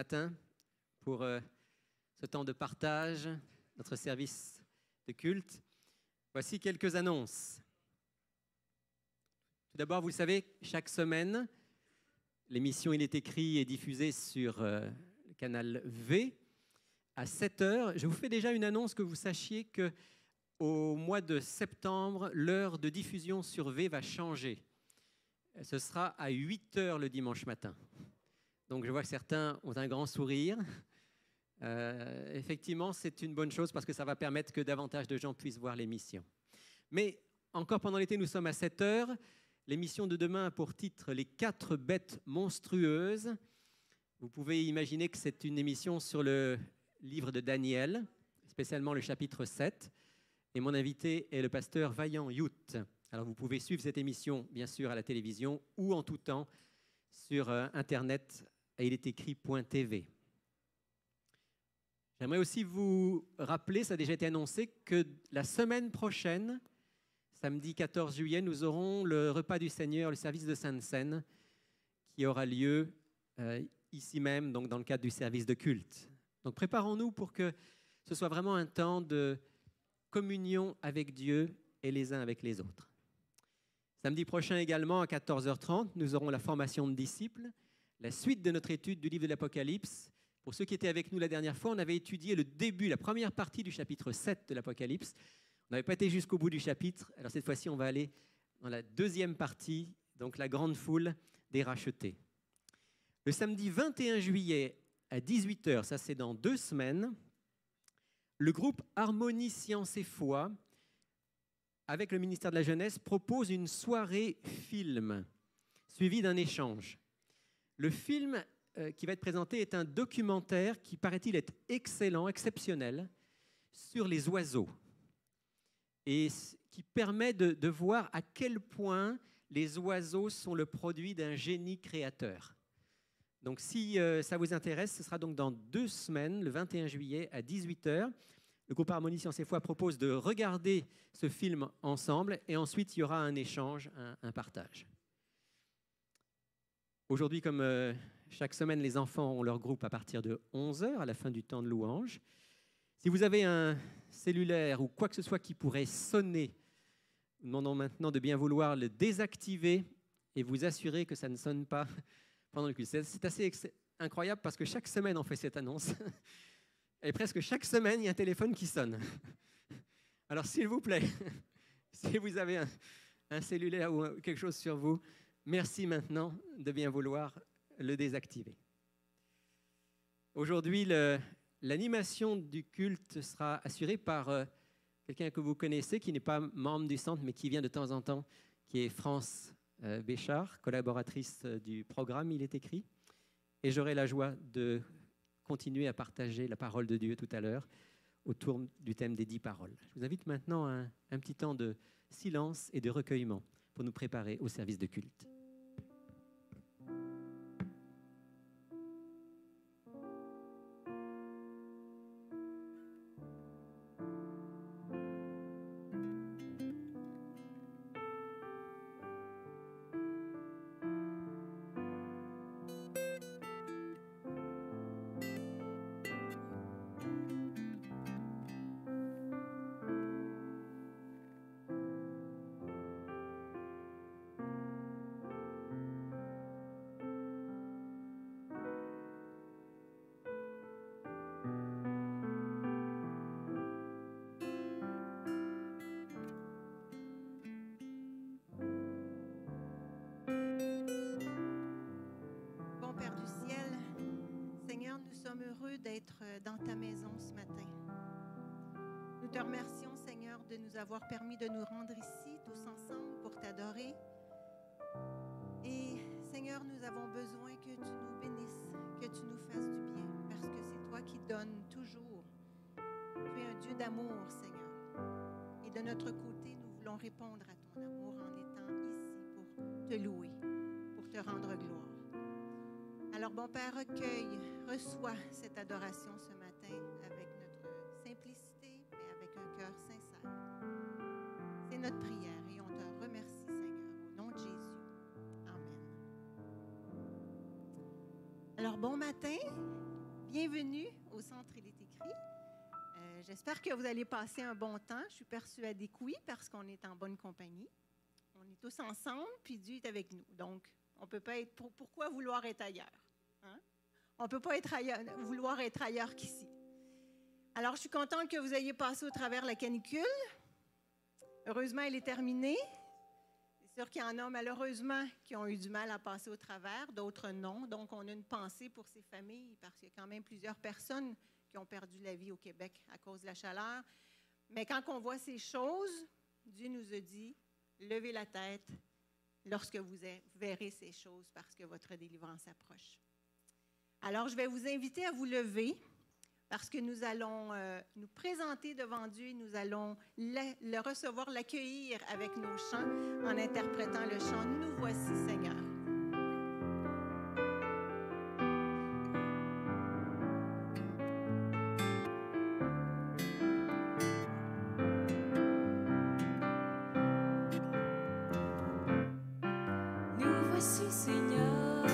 matin pour ce temps de partage, notre service de culte. Voici quelques annonces. Tout d'abord, vous le savez, chaque semaine, l'émission Il est écrit est diffusée sur le canal V à 7h. Je vous fais déjà une annonce que vous sachiez qu'au mois de septembre, l'heure de diffusion sur V va changer. Ce sera à 8h le dimanche matin. Donc je vois que certains ont un grand sourire. Effectivement, c'est une bonne chose parce que ça va permettre que davantage de gens puissent voir l'émission. Mais encore pendant l'été, nous sommes à 7h. L'émission de demain a pour titre « Les 4 bêtes monstrueuses ». Vous pouvez imaginer que c'est une émission sur le livre de Daniel, spécialement le chapitre 7. Et mon invité est le pasteur Vaillant Youth. Alors vous pouvez suivre cette émission, bien sûr, à la télévision ou en tout temps sur Internet à ilestécrit.tv. J'aimerais aussi vous rappeler, ça a déjà été annoncé, que la semaine prochaine, samedi 14 juillet, nous aurons le repas du Seigneur, le service de Sainte Seine, qui aura lieu ici même, donc dans le cadre du service de culte. Donc préparons-nous pour que ce soit vraiment un temps de communion avec Dieu et les uns avec les autres. Samedi prochain également, à 14h30, nous aurons la formation de disciples, la suite de notre étude du livre de l'Apocalypse. Pour ceux qui étaient avec nous la dernière fois, on avait étudié le début, la première partie du chapitre 7 de l'Apocalypse. On n'avait pas été jusqu'au bout du chapitre. Alors cette fois-ci, on va aller dans la deuxième partie, donc la grande foule des rachetés. Le samedi 21 juillet à 18h, ça c'est dans 2 semaines, le groupe Harmonie Science et Foi, avec le ministère de la Jeunesse, propose une soirée film suivie d'un échange. Le film qui va être présenté est un documentaire qui, paraît-il, est excellent, exceptionnel, sur les oiseaux et qui permet de voir à quel point les oiseaux sont le produit d'un génie créateur. Donc si ça vous intéresse, ce sera donc dans 2 semaines, le 21 juillet à 18h. Le groupe Harmonie Science et Foi propose de regarder ce film ensemble et ensuite il y aura un échange, un partage. Aujourd'hui, comme chaque semaine, les enfants ont leur groupe à partir de 11h, à la fin du temps de louange. Si vous avez un cellulaire ou quoi que ce soit qui pourrait sonner, nous demandons maintenant de bien vouloir le désactiver et vous assurer que ça ne sonne pas pendant le culte. C'est assez incroyable parce que chaque semaine, on fait cette annonce. Et presque chaque semaine, il y a un téléphone qui sonne. Alors, s'il vous plaît, si vous avez un cellulaire ou quelque chose sur vous, merci maintenant de bien vouloir le désactiver. Aujourd'hui, l'animation du culte sera assurée par quelqu'un que vous connaissez, qui n'est pas membre du centre, mais qui vient de temps en temps, qui est France Béchard, collaboratrice du programme Il est écrit. Et j'aurai la joie de continuer à partager la parole de Dieu tout à l'heure autour du thème des 10 paroles. Je vous invite maintenant à un petit temps de silence et de recueillement pour nous préparer au service de culte. Dans ta maison ce matin. Nous te remercions, Seigneur, de nous avoir permis de nous rendre ici tous ensemble pour t'adorer. Et Seigneur, nous avons besoin que tu nous bénisses, que tu nous fasses du bien, parce que c'est toi qui donnes toujours. Tu es un Dieu d'amour, Seigneur. Et de notre côté, nous voulons répondre à ton amour en étant ici pour te louer, pour te rendre gloire. Alors, bon Père, reçois cette adoration ce matin avec notre simplicité, mais avec un cœur sincère. C'est notre prière et on te remercie, Seigneur, au nom de Jésus. Amen. Alors, bon matin. bienvenue au Centre Il est écrit. J'espère que vous allez passer un bon temps. Je suis persuadée que oui, parce qu'on est en bonne compagnie. On est tous ensemble, puis Dieu est avec nous. Donc, on peut pas être... Pourquoi vouloir être ailleurs? Hein? On ne peut pas être ailleurs, vouloir être ailleurs qu'ici. Alors, je suis contente que vous ayez passé au travers la canicule. Heureusement, elle est terminée. C'est sûr qu'il y en a malheureusement qui ont eu du mal à passer au travers, d'autres non. Donc, on a une pensée pour ces familles parce qu'il y a quand même plusieurs personnes qui ont perdu la vie au Québec à cause de la chaleur. Mais quand on voit ces choses, Dieu nous a dit, levez la tête lorsque vous verrez ces choses parce que votre délivrance approche. Alors, je vais vous inviter à vous lever parce que nous allons nous présenter devant Dieu et nous allons le recevoir, l'accueillir avec nos chants en interprétant le chant « Nous voici, Seigneur ». Nous voici, Seigneur.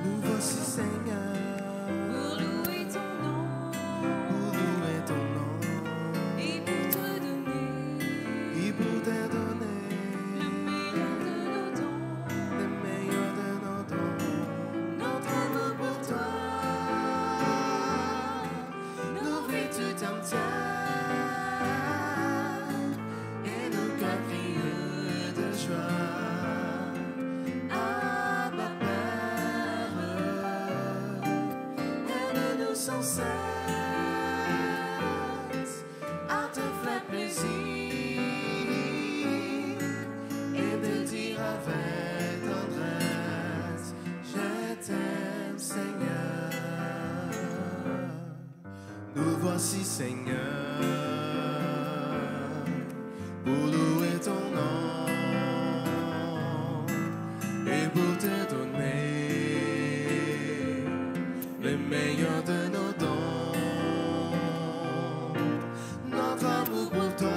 Nous voici, Seigneur. Pour louer ton nom. Pour louer ton nom. Et pour te donner. Et pour te donner. Le meilleur de nos dons. Le meilleur de nos dons. Notre amour pour toi. Nos vies tout entières. Et nos cœurs crieux de joie. Sans cesse à te faire plaisir et de dire avec tendresse je t'aime Seigneur. Nous voici Seigneur pour louer ton nom et pour te donner le meilleur de nos dons, notre amour pour toi,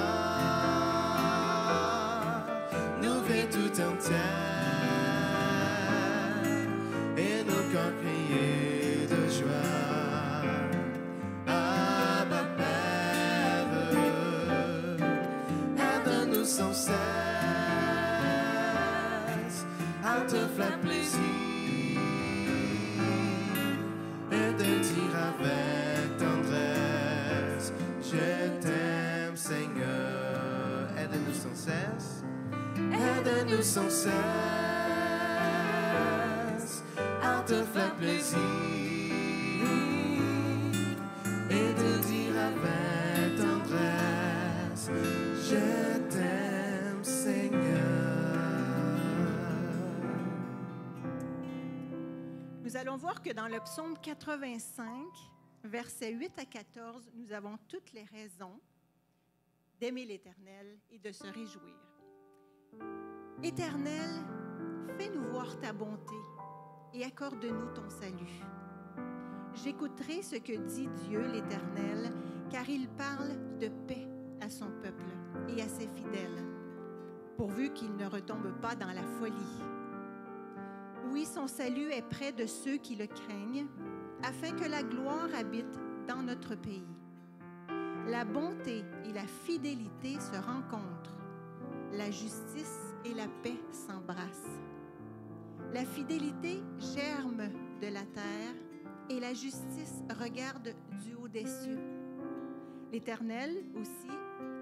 nous vies tout entières, et nos cœurs criés de joie. Abba Père, aide-nous sans cesse à te faire plaisir. Avec tendresse, je t'aime Seigneur. Aide-nous sans cesse, aide-nous sans cesse à te faire plaisir et de dire avec tendresse, je t'aime Seigneur. Nous allons voir que dans le psaume 85, versets 8 à 14, nous avons toutes les raisons d'aimer l'Éternel et de se réjouir. Éternel, fais-nous voir ta bonté et accorde-nous ton salut. J'écouterai ce que dit Dieu l'Éternel, car il parle de paix à son peuple et à ses fidèles, pourvu qu'il ne retombe pas dans la folie. Oui, son salut est près de ceux qui le craignent, afin que la gloire habite dans notre pays. La bonté et la fidélité se rencontrent. La justice et la paix s'embrassent. La fidélité germe de la terre et la justice regarde du haut des cieux. L'Éternel aussi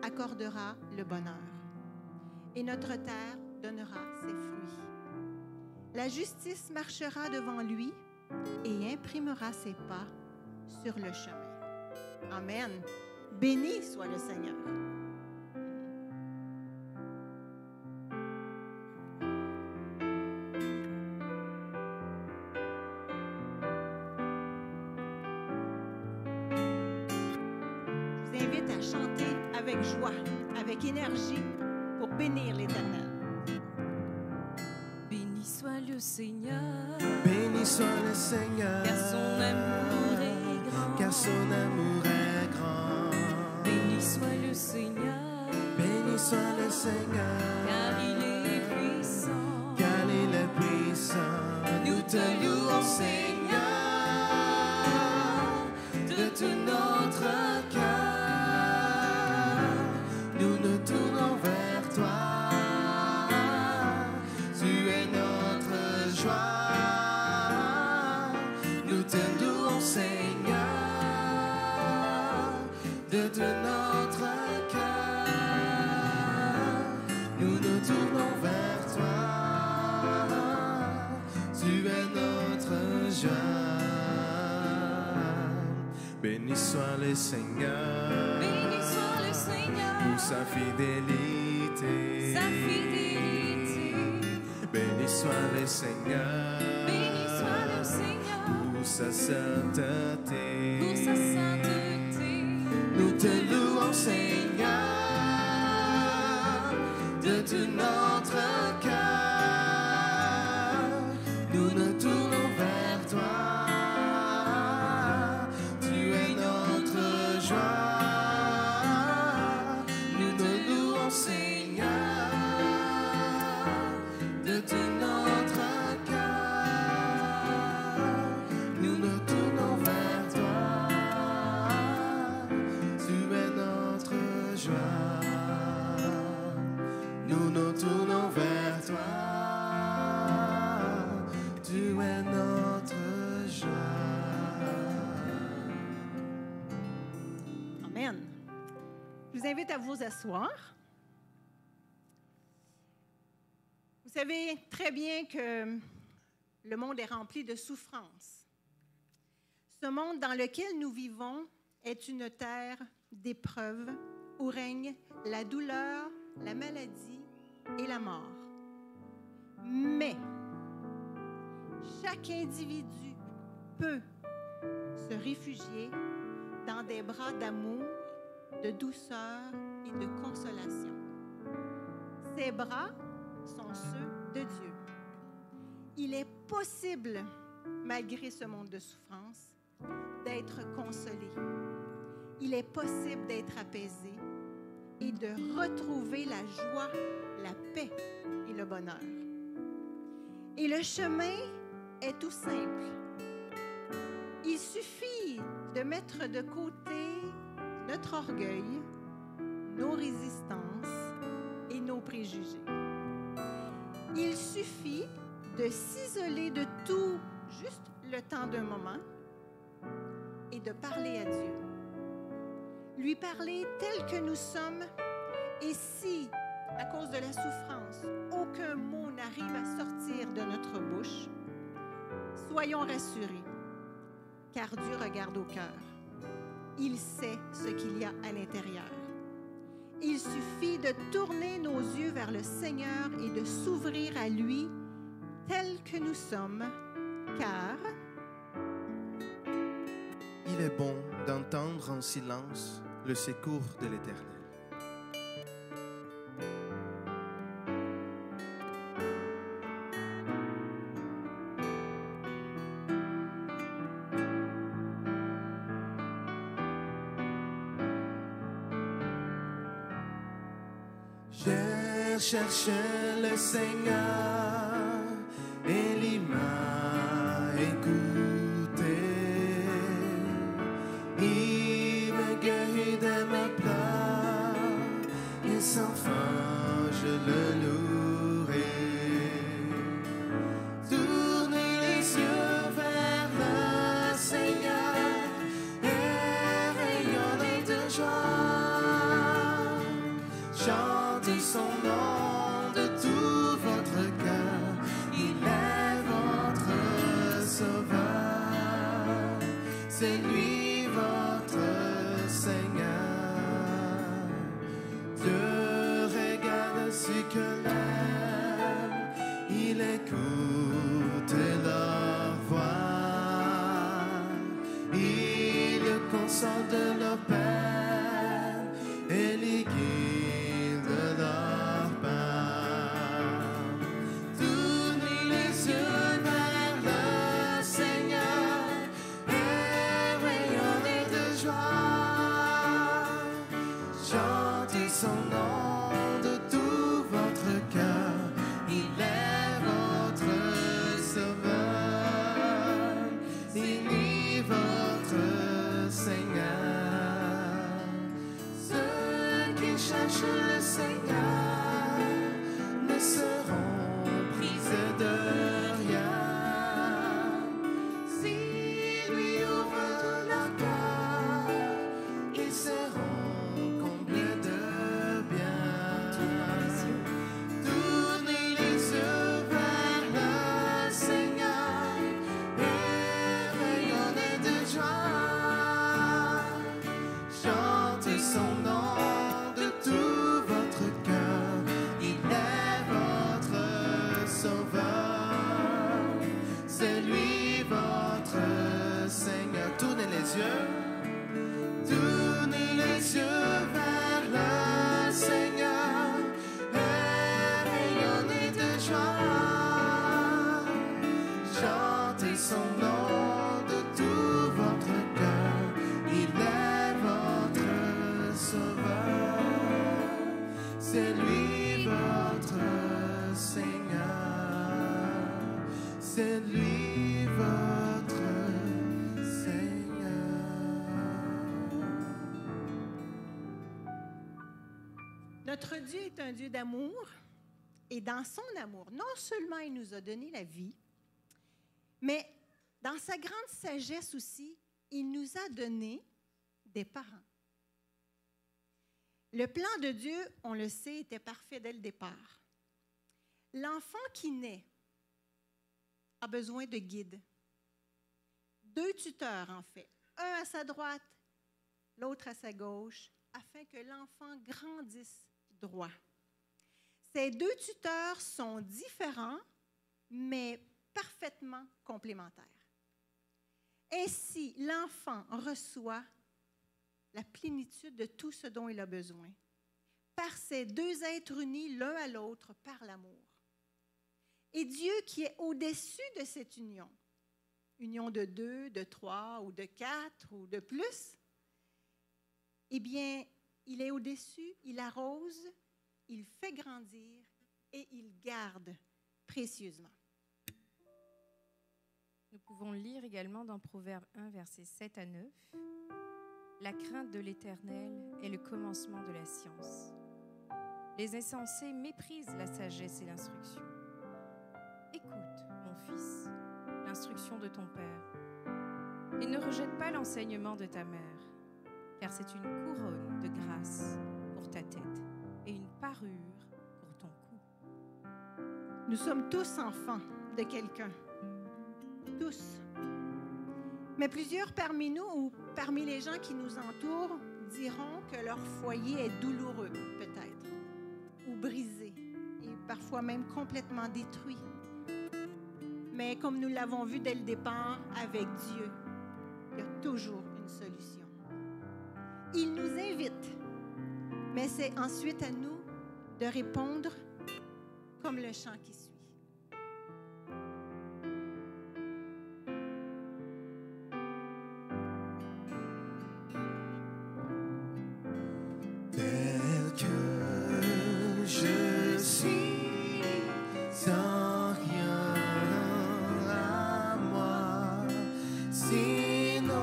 accordera le bonheur et notre terre donnera ses fruits. La justice marchera devant lui et imprimera ses pas sur le chemin. Amen. Béni soit le Seigneur. Je vous invite à chanter avec joie, avec énergie, pour bénir l'Éternel. Béni soit le Seigneur. Béni soit le Seigneur, Car son amour est grand. car son amour est grand. Béni soit le Seigneur. Béni soit le Seigneur, Car il est puissant. car il est puissant. Nous te louons, Seigneur. Béni soit le Seigneur Béni soit le Seigneur pour sa fidélité. sa fidélité. Béni soit le Seigneur Béni soit le Seigneur pour sa sainteté. pour sa sainteté. Nous te louons, Seigneur, de tout notre cœur. Nous nous tournons vers toi. Tu es notre joie. Nous nous louons, Seigneur, de tout notre cœur. Nous nous tournons vers toi. Tu es notre joie. Nous nous tournons vers toi. Tu es notre joie. Amen. Je vous invite à vous asseoir. Vous savez très bien que le monde est rempli de souffrances. Ce monde dans lequel nous vivons est une terre d'épreuves où règne la douleur, la maladie et la mort. Mais chaque individu peut se réfugier dans des bras d'amour, de douceur et de consolation. Ces bras sont ceux de Dieu. Il est possible, malgré ce monde de souffrance, d'être consolé. Il est possible d'être apaisé et de retrouver la joie, la paix et le bonheur. Et le chemin est tout simple. Il suffit de mettre de côté notre orgueil, nos résistances et nos préjugés. Il suffit de s'isoler de tout juste le temps d'un moment et de parler à Dieu. Lui parler tel que nous sommes, et si, à cause de la souffrance, aucun mot n'arrive à sortir de notre bouche, soyons rassurés, car Dieu regarde au cœur. Il sait ce qu'il y a à l'intérieur. Il suffit de tourner nos yeux vers le Seigneur et de s'ouvrir à lui tel que nous sommes, car Il est bon d'entendre en silence le secours de l'Éternel. J'ai cherché le Seigneur et il m'a écouté. Il me guérit de mes pleurs et sans fin je le louerai. Tournez les yeux vers le Seigneur et rayonnez de joie. Chantez son nom de tout votre cœur. Il est votre sauveur. C'est lui votre Seigneur. Dieu regarde ceux que l'aime. Il écoute leur voix. Il console de leur peine et les guide de leur pain. Tournez les yeux vers le Seigneur et rayonnez de joie. Chantez son nom de tout votre cœur. Il est votre sauveur. C'est lui votre Seigneur. Ceux qui cherchent le Seigneur ne seront prisés de rien. S'il lui ouvre leur cœur, ils seront comblés de bien. Tournez les yeux vers le Seigneur et rayonnez de joie. yeux, tournez les yeux vers le Seigneur et rayonnez de joie. Chantez son nom de tout votre cœur, il est votre sauveur. C'est lui votre Seigneur, c'est lui votre Seigneur. Notre Dieu est un Dieu d'amour et dans son amour, non seulement il nous a donné la vie, mais dans sa grande sagesse aussi, il nous a donné des parents. Le plan de Dieu, on le sait, était parfait dès le départ. L'enfant qui naît a besoin de guide. 2 tuteurs, en fait. Un à sa droite, l'autre à sa gauche, afin que l'enfant grandisse droit. Ces 2 tuteurs sont différents, mais parfaitement complémentaires. Ainsi, l'enfant reçoit la plénitude de tout ce dont il a besoin, par ces 2 êtres unis l'un à l'autre par l'amour. Et Dieu qui est au-dessus de cette union, union de 2, de 3 ou de 4 ou de plus, eh bien, il est au-dessus, il arrose, il fait grandir et il garde précieusement. Nous pouvons lire également dans Proverbe 1, versets 7 à 9. La crainte de l'Éternel est le commencement de la science. Les insensés méprisent la sagesse et l'instruction. Écoute, mon fils, l'instruction de ton père, et ne rejette pas l'enseignement de ta mère, car c'est une couronne de grâce pour ta tête et une parure pour ton cou. Nous sommes tous enfants de quelqu'un. Tous. Mais plusieurs parmi nous ou parmi les gens qui nous entourent diront que leur foyer est douloureux, peut-être, ou brisé, et parfois même complètement détruit. Mais comme nous l'avons vu dès le départ, avec Dieu, il y a toujours une solution. Il nous invite, mais c'est ensuite à nous de répondre comme le chant qui suit. Tel que je suis, sans rien à moi, sinon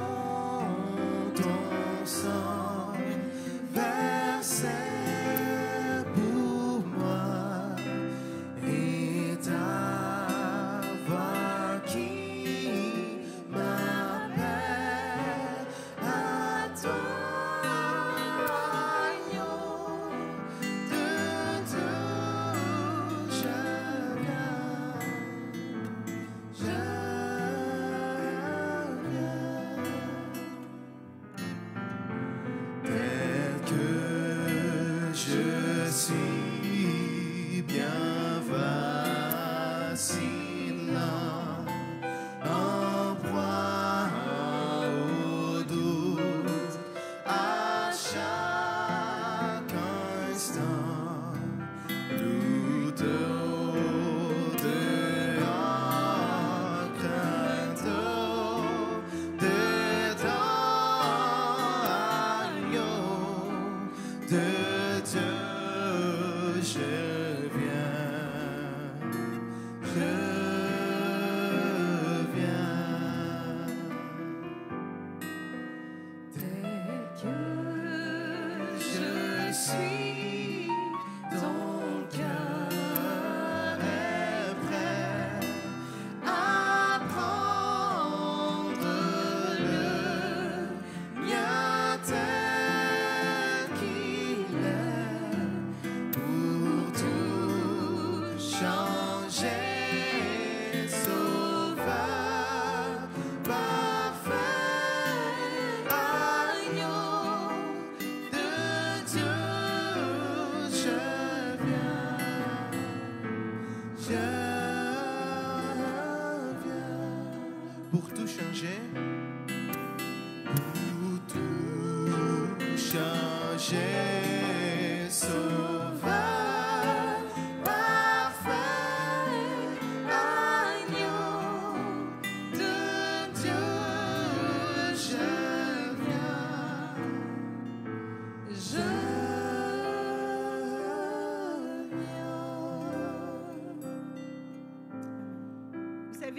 ton sang versé pour moi, et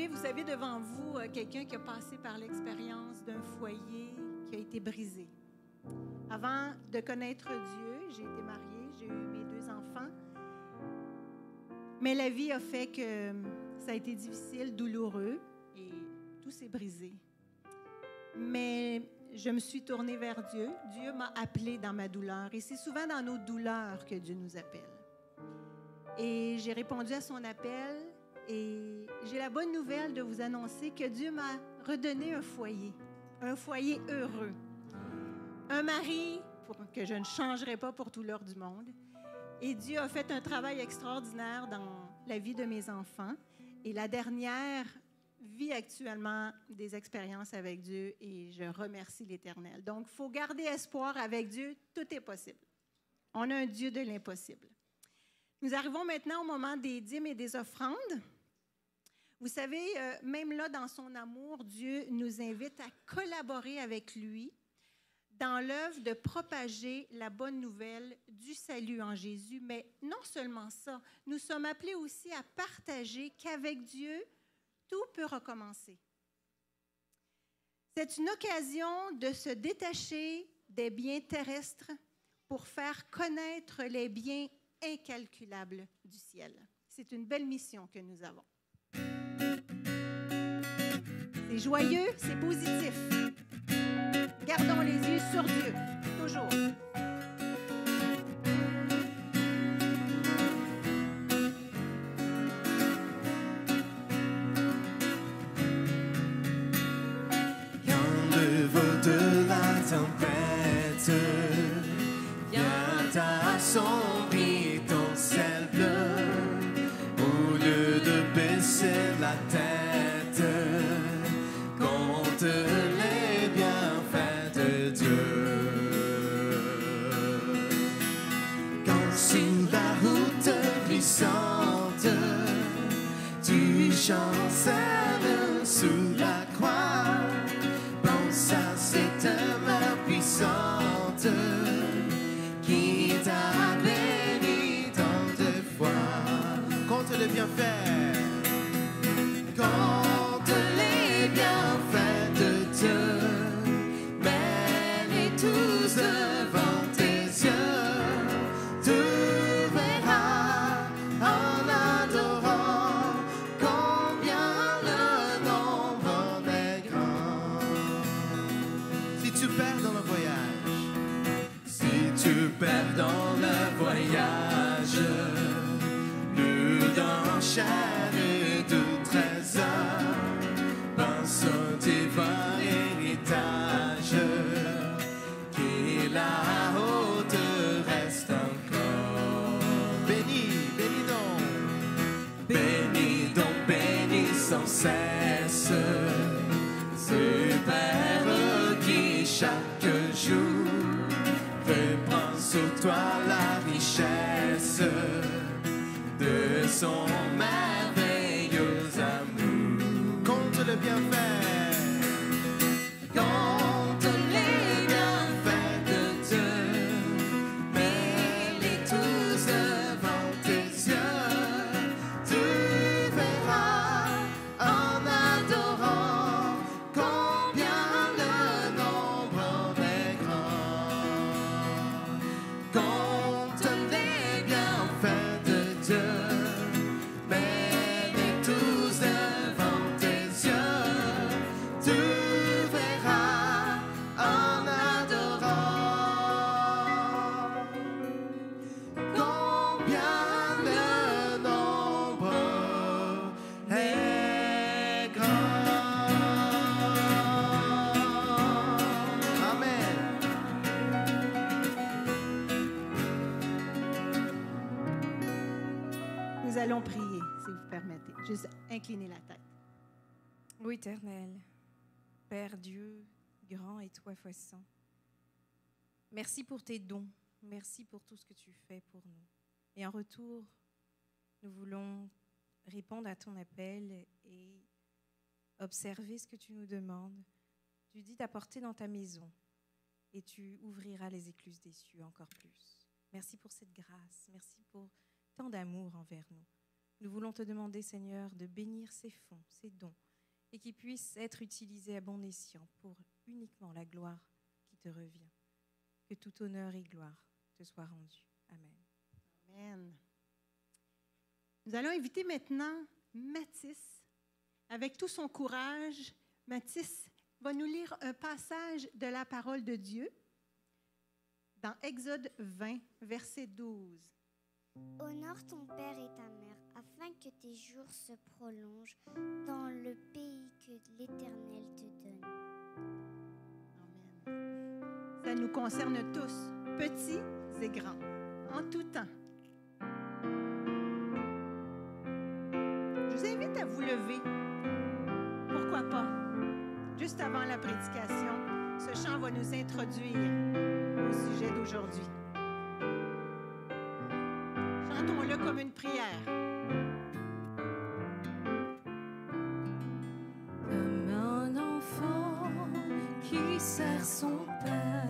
vous savez devant vous quelqu'un qui a passé par l'expérience d'un foyer qui a été brisé. Avant de connaître Dieu, j'ai été mariée, j'ai eu mes 2 enfants. Mais la vie a fait que ça a été difficile, douloureux et tout s'est brisé. Mais je me suis tournée vers Dieu. Dieu m'a appelée dans ma douleur. Et c'est souvent dans nos douleurs que Dieu nous appelle. Et j'ai répondu à son appel. Et j'ai la bonne nouvelle de vous annoncer que Dieu m'a redonné un foyer heureux. Un mari que je ne changerai pas pour tout l'or du monde. Et Dieu a fait un travail extraordinaire dans la vie de mes enfants. Et la dernière vit actuellement des expériences avec Dieu et je remercie l'Éternel. Donc, il faut garder espoir avec Dieu, tout est possible. On a un Dieu de l'impossible. Nous arrivons maintenant au moment des dîmes et des offrandes. Vous savez, même là, dans son amour, Dieu nous invite à collaborer avec lui dans l'œuvre de propager la bonne nouvelle du salut en Jésus. Mais non seulement ça, nous sommes appelés aussi à partager qu'avec Dieu, tout peut recommencer. C'est une occasion de se détacher des biens terrestres pour faire connaître les biens incalculables du ciel. C'est une belle mission que nous avons. C'est joyeux, c'est positif. Gardons les yeux sur Dieu, toujours. Quand le vent de la tempête vient assombrir ton ciel bleu, au lieu de baisser la tête contre les bienfaits de Dieu. Quand sur la route glissante, tu chancelles sous la croix, pense à cette main puissante qui t'a béni tant de fois. Contre les bienfaits, contre les bienfaits de Dieu, mets-les tous devant tes yeux. Tu verras en adorant combien le nombre en est grand. Si tu perds dans le voyage, si tu perds dans le voyage, plus dans chair et de trésor, pense au divin héritage qui là-haut te reste encore. Bénis, bénis donc, bénis sans cesse ce Père qui chaque jour reprend sur toi la richesse de son merveilleux amour. Compte le bienfait, compte les bienfaits de Dieu, mets-les tous devant tes yeux. Tu verras en adorant combien le nombre en est grand. Compte les bienfaits de Dieu, mets-les tous devant tes yeux. Tu verras en adorant combien le nombre est grand. Amen. Nous allons prier, si vous permettez. Juste incliner la tête. Ô Éternel, Père Dieu, grand et toi-puissant, merci pour tes dons, merci pour tout ce que tu fais pour nous. Et en retour, nous voulons répondre à ton appel et observer ce que tu nous demandes. Tu dis d'apporter dans ta maison et tu ouvriras les écluses des cieux encore plus. Merci pour cette grâce, merci pour tant d'amour envers nous. Nous voulons te demander, Seigneur, de bénir ces fonds, ces dons, et qu'ils puissent être utilisés à bon escient pour uniquement la gloire qui te revient. Que tout honneur et gloire te soient rendus. Amen. Amen. Nous allons inviter maintenant Mathis. Avec tout son courage, Mathis va nous lire un passage de la parole de Dieu dans Exode 20, verset 12. Honore ton père et ta mère, afin que tes jours se prolongent dans le pays que l'Éternel te donne. Amen. Ça nous concerne tous, petits et grands, en tout temps. Je vous invite à vous lever. Pourquoi pas? Juste avant la prédication, ce chant va nous introduire au sujet d'aujourd'hui. Chantons-le comme une prière. Comme un enfant qui sert son père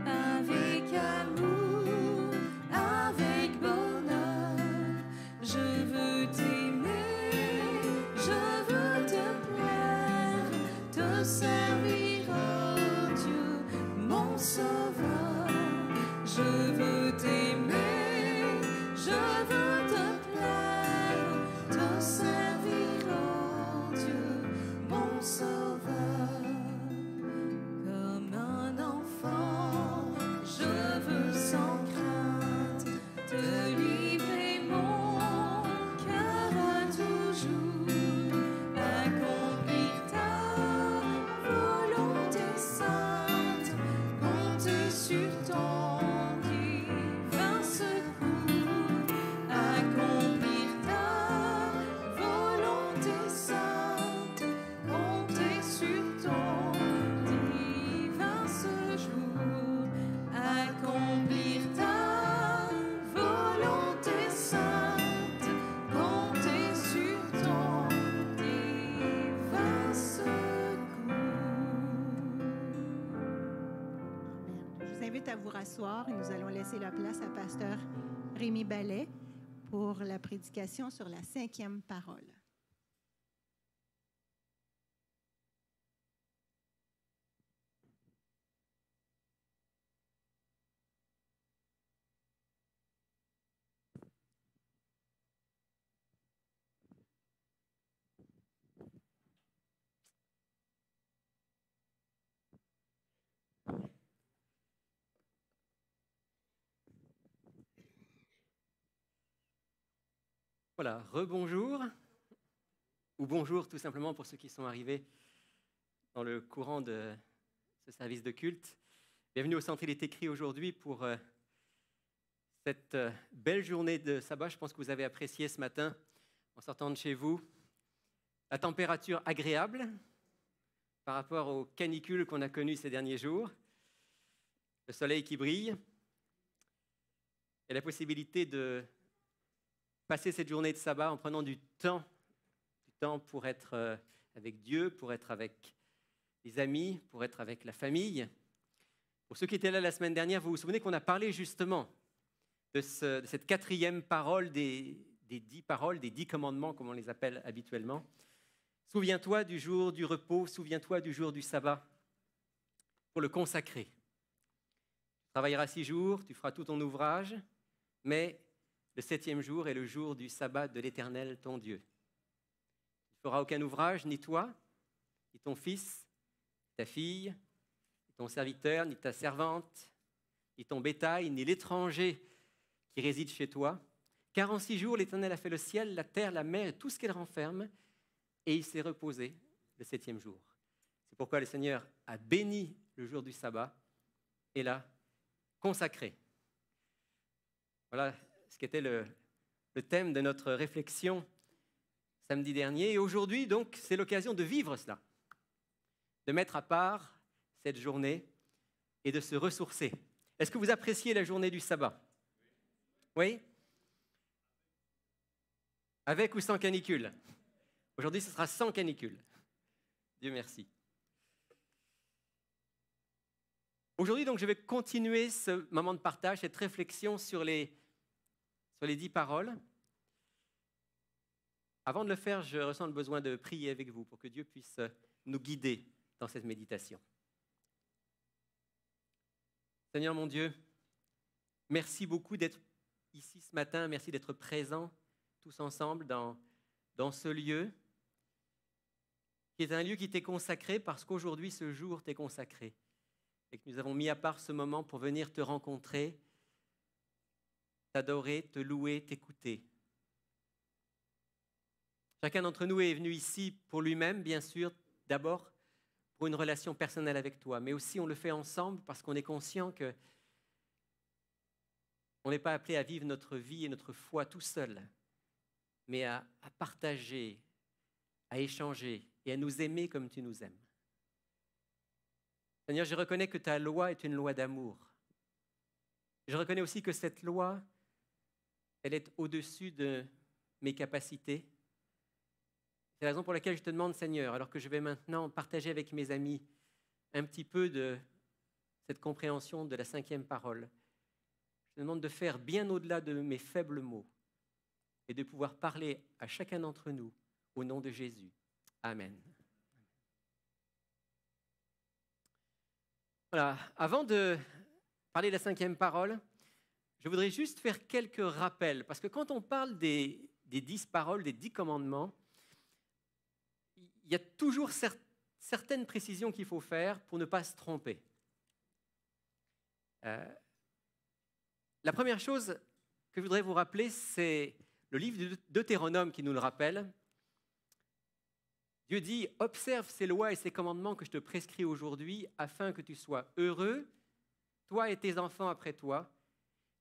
avec amour, avec bonheur, je veux t'aimer, je veux te plaire, te servir, oh Dieu, mon sauveur. Je veux t'aimer, je veux te plaire, te servir, oh Dieu, mon sauveur. Comme un enfant, je veux sans crainte te livrer mon cœur à toujours, accomplir ta volonté sainte, compter sur ton divin secours, accomplir ta volonté sainte, compter sur ton divin séjour, accomplir ta volonté sainte, compter sur ton divin secours. Amen. Je vous invite à vous rasseoir et nous allons laisser la place à Pasteur Rémi Ballet pour la prédication sur la 5e parole. Voilà, rebonjour, ou bonjour tout simplement pour ceux qui sont arrivés dans le courant de ce service de culte. Bienvenue au Centre Il est écrit aujourd'hui pour cette belle journée de sabbat. Je pense que vous avez apprécié ce matin, en sortant de chez vous, la température agréable par rapport aux canicules qu'on a connues ces derniers jours, le soleil qui brille et la possibilité de passer cette journée de sabbat en prenant du temps pour être avec Dieu, pour être avec les amis, pour être avec la famille. Pour ceux qui étaient là la semaine dernière, vous vous souvenez qu'on a parlé justement de cette 4e parole des 10 paroles, des 10 commandements, comme on les appelle habituellement. Souviens-toi du jour du repos, souviens-toi du jour du sabbat, pour le consacrer. Tu travailleras 6 jours, tu feras tout ton ouvrage, mais le 7e jour est le jour du sabbat de l'Éternel, ton Dieu. Tu ne feras aucun ouvrage, ni toi, ni ton fils, ta fille, ni ton serviteur, ni ta servante, ni ton bétail, ni l'étranger qui réside chez toi. Car en 6 jours, l'Éternel a fait le ciel, la terre, la mer et tout ce qu'elle renferme, et il s'est reposé le 7e jour. C'est pourquoi le Seigneur a béni le jour du sabbat et l'a consacré. Voilà ce qui était le thème de notre réflexion samedi dernier. Et aujourd'hui, donc, c'est l'occasion de vivre cela, de mettre à part cette journée et de se ressourcer. Est-ce que vous appréciez la journée du sabbat? Oui? Avec ou sans canicule? Aujourd'hui, ce sera sans canicule. Dieu merci. Aujourd'hui, donc, je vais continuer ce moment de partage, cette réflexion sur les 10 paroles. Avant de le faire, je ressens le besoin de prier avec vous pour que Dieu puisse nous guider dans cette méditation. Seigneur mon Dieu, merci beaucoup d'être ici ce matin, merci d'être présents tous ensemble dans ce lieu, qui est un lieu qui t'est consacré parce qu'aujourd'hui, ce jour t'est consacré et que nous avons mis à part ce moment pour venir te rencontrer, t'adorer, te louer, t'écouter. Chacun d'entre nous est venu ici pour lui-même, bien sûr, d'abord pour une relation personnelle avec toi, mais aussi on le fait ensemble parce qu'on est conscient que on n'est pas appelé à vivre notre vie et notre foi tout seul, mais à partager, à échanger et à nous aimer comme tu nous aimes. Seigneur, je reconnais que ta loi est une loi d'amour. Je reconnais aussi que cette loi, elle est au-dessus de mes capacités. C'est la raison pour laquelle je te demande, Seigneur, alors que je vais maintenant partager avec mes amis un petit peu de cette compréhension de la 5e parole, je te demande de faire bien au-delà de mes faibles mots et de pouvoir parler à chacun d'entre nous au nom de Jésus. Amen. Voilà, avant de parler de la 5e parole, je voudrais juste faire quelques rappels, parce que quand on parle des 10 paroles, des 10 commandements, il y a toujours certaines précisions qu'il faut faire pour ne pas se tromper. La première chose que je voudrais vous rappeler, c'est le livre de Deutéronome qui nous le rappelle. Dieu dit « Observe ces lois et ces commandements que je te prescris aujourd'hui afin que tu sois heureux, toi et tes enfants après toi,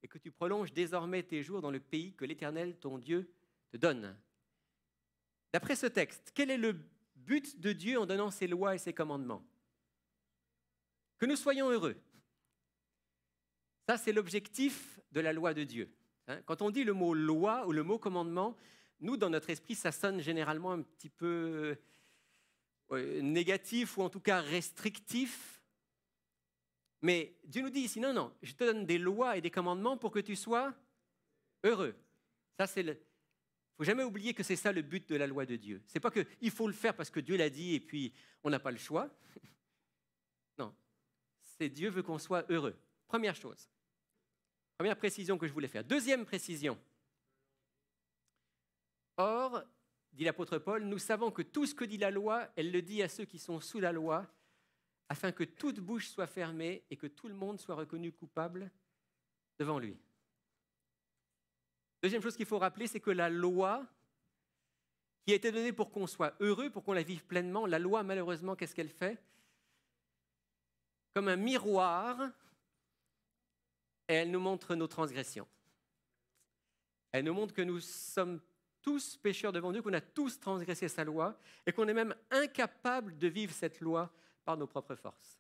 et que tu prolonges désormais tes jours dans le pays que l'Éternel, ton Dieu, te donne. » D'après ce texte, quel est le but de Dieu en donnant ses lois et ses commandements? Que nous soyons heureux. Ça, c'est l'objectif de la loi de Dieu. Quand on dit le mot loi ou le mot commandement, nous, dans notre esprit, ça sonne généralement un petit peu négatif ou en tout cas restrictif. Mais Dieu nous dit ici, non, non, je te donne des lois et des commandements pour que tu sois heureux. Ça, c'est le... Il ne faut jamais oublier que c'est ça le but de la loi de Dieu. Ce n'est pas qu'il faut le faire parce que Dieu l'a dit et puis on n'a pas le choix. Non, c'est Dieu veut qu'on soit heureux. Première chose. Première précision que je voulais faire. Deuxième précision. Or, dit l'apôtre Paul, nous savons que tout ce que dit la loi, elle le dit à ceux qui sont sous la loi, afin que toute bouche soit fermée et que tout le monde soit reconnu coupable devant lui. Deuxième chose qu'il faut rappeler, c'est que la loi, qui a été donnée pour qu'on soit heureux, pour qu'on la vive pleinement, la loi, malheureusement, qu'est-ce qu'elle fait? Comme un miroir, elle nous montre nos transgressions. Elle nous montre que nous sommes tous pécheurs devant Dieu, qu'on a tous transgressé sa loi et qu'on est même incapable de vivre cette loi par nos propres forces.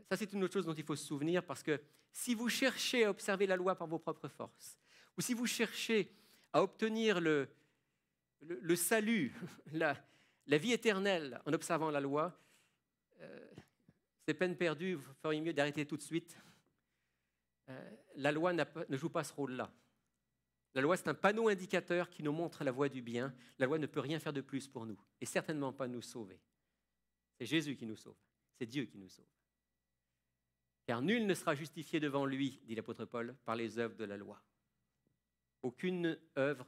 Ça, c'est une autre chose dont il faut se souvenir parce que si vous cherchez à observer la loi par vos propres forces ou si vous cherchez à obtenir le salut, la vie éternelle en observant la loi, c'est peine perdue, vous feriez mieux d'arrêter tout de suite. La loi ne joue pas ce rôle-là. La loi, c'est un panneau indicateur qui nous montre la voie du bien. La loi ne peut rien faire de plus pour nous, et certainement pas nous sauver. C'est Jésus qui nous sauve, c'est Dieu qui nous sauve. Car nul ne sera justifié devant lui, dit l'apôtre Paul, par les œuvres de la loi. Aucune œuvre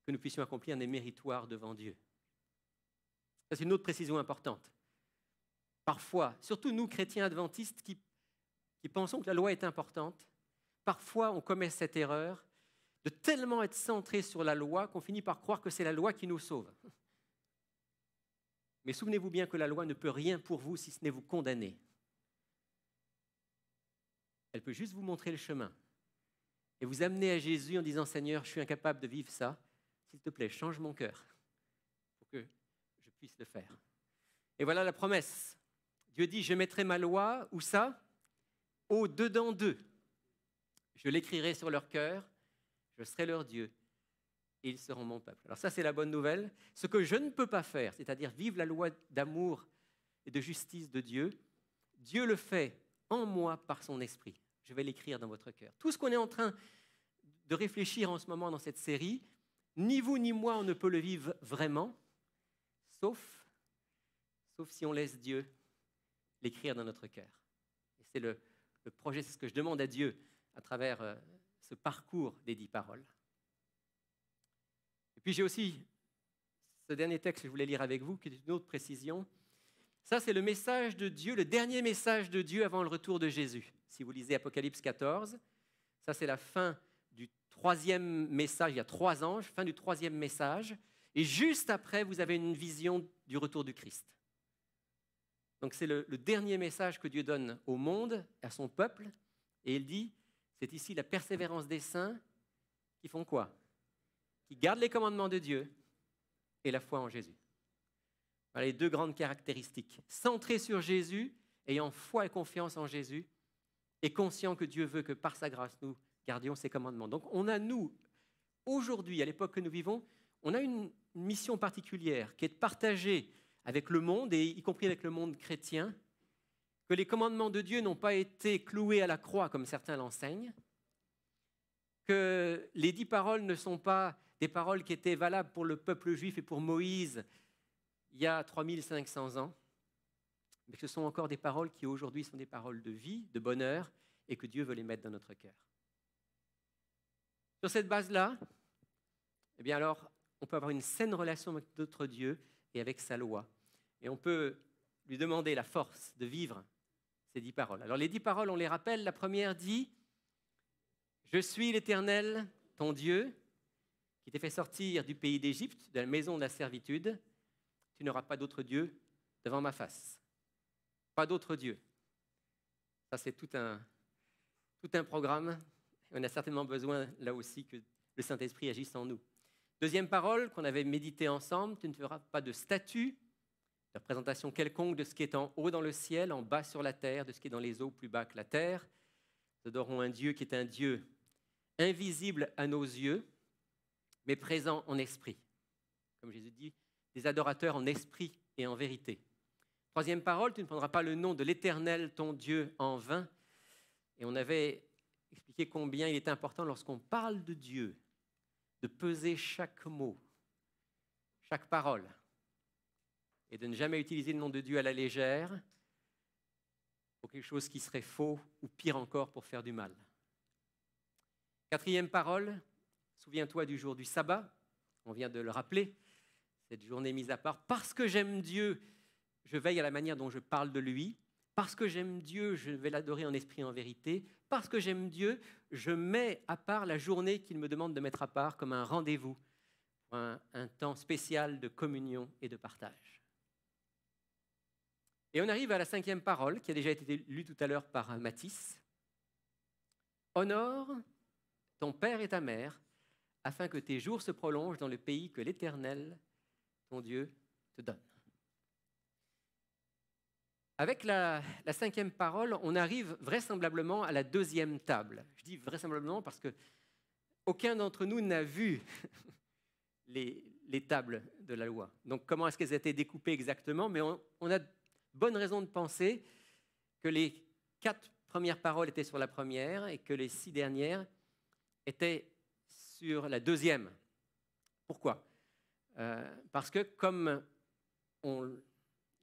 que nous puissions accomplir n'est méritoire devant Dieu. Ça, c'est une autre précision importante. Parfois, surtout nous, chrétiens adventistes, qui pensons que la loi est importante, parfois on commet cette erreur de tellement être centré sur la loi qu'on finit par croire que c'est la loi qui nous sauve. Mais souvenez-vous bien que la loi ne peut rien pour vous si ce n'est vous condamner. Elle peut juste vous montrer le chemin et vous amener à Jésus en disant « Seigneur, je suis incapable de vivre ça. S'il te plaît, change mon cœur pour que je puisse le faire. » Et voilà la promesse. Dieu dit « Je mettrai ma loi, où ça? Au-dedans d'eux. Je l'écrirai sur leur cœur, je serai leur Dieu et ils seront mon peuple. » Alors ça, c'est la bonne nouvelle. Ce que je ne peux pas faire, c'est-à-dire vivre la loi d'amour et de justice de Dieu, Dieu le fait en moi par son esprit. Je vais l'écrire dans votre cœur. Tout ce qu'on est en train de réfléchir en ce moment dans cette série, Ni vous ni moi, on ne peut le vivre vraiment, sauf si on laisse Dieu l'écrire dans notre cœur. Et c'est le projet, c'est ce que je demande à Dieu à travers ce parcours des 10 paroles. Et puis j'ai aussi ce dernier texte que je voulais lire avec vous, qui est une autre précision. Ça, c'est le message de Dieu, le dernier message de Dieu avant le retour de Jésus. Si vous lisez Apocalypse 14, ça c'est la fin du 3e message, il y a 3 anges, fin du 3e message. Et juste après, vous avez une vision du retour du Christ. Donc c'est le dernier message que Dieu donne au monde, à son peuple. Et il dit, c'est ici la persévérance des saints qui font quoi? Qui gardent les commandements de Dieu et la foi en Jésus. Voilà les 2 grandes caractéristiques. Centré sur Jésus, ayant foi et confiance en Jésus, et conscient que Dieu veut que par sa grâce, nous gardions ses commandements. Donc on a, nous, aujourd'hui, à l'époque que nous vivons, on a une mission particulière qui est de partager avec le monde, et y compris avec le monde chrétien, que les commandements de Dieu n'ont pas été cloués à la croix, comme certains l'enseignent, que les 10 paroles ne sont pas des paroles qui étaient valables pour le peuple juif et pour Moïse il y a 3500 ans, mais que ce sont encore des paroles qui aujourd'hui sont des paroles de vie, de bonheur, et que Dieu veut les mettre dans notre cœur. Sur cette base-là, eh bien alors, on peut avoir une saine relation avec notre Dieu et avec sa loi. Et on peut lui demander la force de vivre ces 10 paroles. Alors les 10 paroles, on les rappelle. La première dit « Je suis l'Éternel, ton Dieu, qui t'ai fait sortir du pays d'Égypte, de la maison de la servitude. Tu n'auras pas d'autre Dieu devant ma face. » Pas d'autre Dieu. Ça, c'est tout un programme. On a certainement besoin, là aussi, que le Saint-Esprit agisse en nous. Deuxième parole qu'on avait méditée ensemble, tu ne feras pas de statue, de représentation quelconque de ce qui est en haut dans le ciel, en bas sur la terre, de ce qui est dans les eaux plus bas que la terre. Nous adorons un Dieu qui est un Dieu invisible à nos yeux, mais présent en esprit. Comme Jésus dit, des adorateurs en esprit et en vérité. Troisième parole, tu ne prendras pas le nom de l'Éternel, ton Dieu, en vain. Et on avait expliqué combien il est important lorsqu'on parle de Dieu, de peser chaque mot, chaque parole, et de ne jamais utiliser le nom de Dieu à la légère pour quelque chose qui serait faux, ou pire encore, pour faire du mal. Quatrième parole, souviens-toi du jour du sabbat, on vient de le rappeler, cette journée mise à part. Parce que j'aime Dieu, je veille à la manière dont je parle de lui. Parce que j'aime Dieu, je vais l'adorer en esprit et en vérité. Parce que j'aime Dieu, je mets à part la journée qu'il me demande de mettre à part comme un rendez-vous, un temps spécial de communion et de partage. Et on arrive à la 5e parole, qui a déjà été lue tout à l'heure par Mathis. Honore ton père et ta mère, afin que tes jours se prolongent dans le pays que l'Éternel, ton Dieu, te donne. Avec la 5e parole, on arrive vraisemblablement à la 2e table. Je dis vraisemblablement parce que aucun d'entre nous n'a vu les tables de la loi. Donc comment est-ce qu'elles étaient découpées exactement? Mais on a bonne raison de penser que les 4 premières paroles étaient sur la première et que les 6 dernières étaient sur la 2e. Pourquoi? Parce que comme on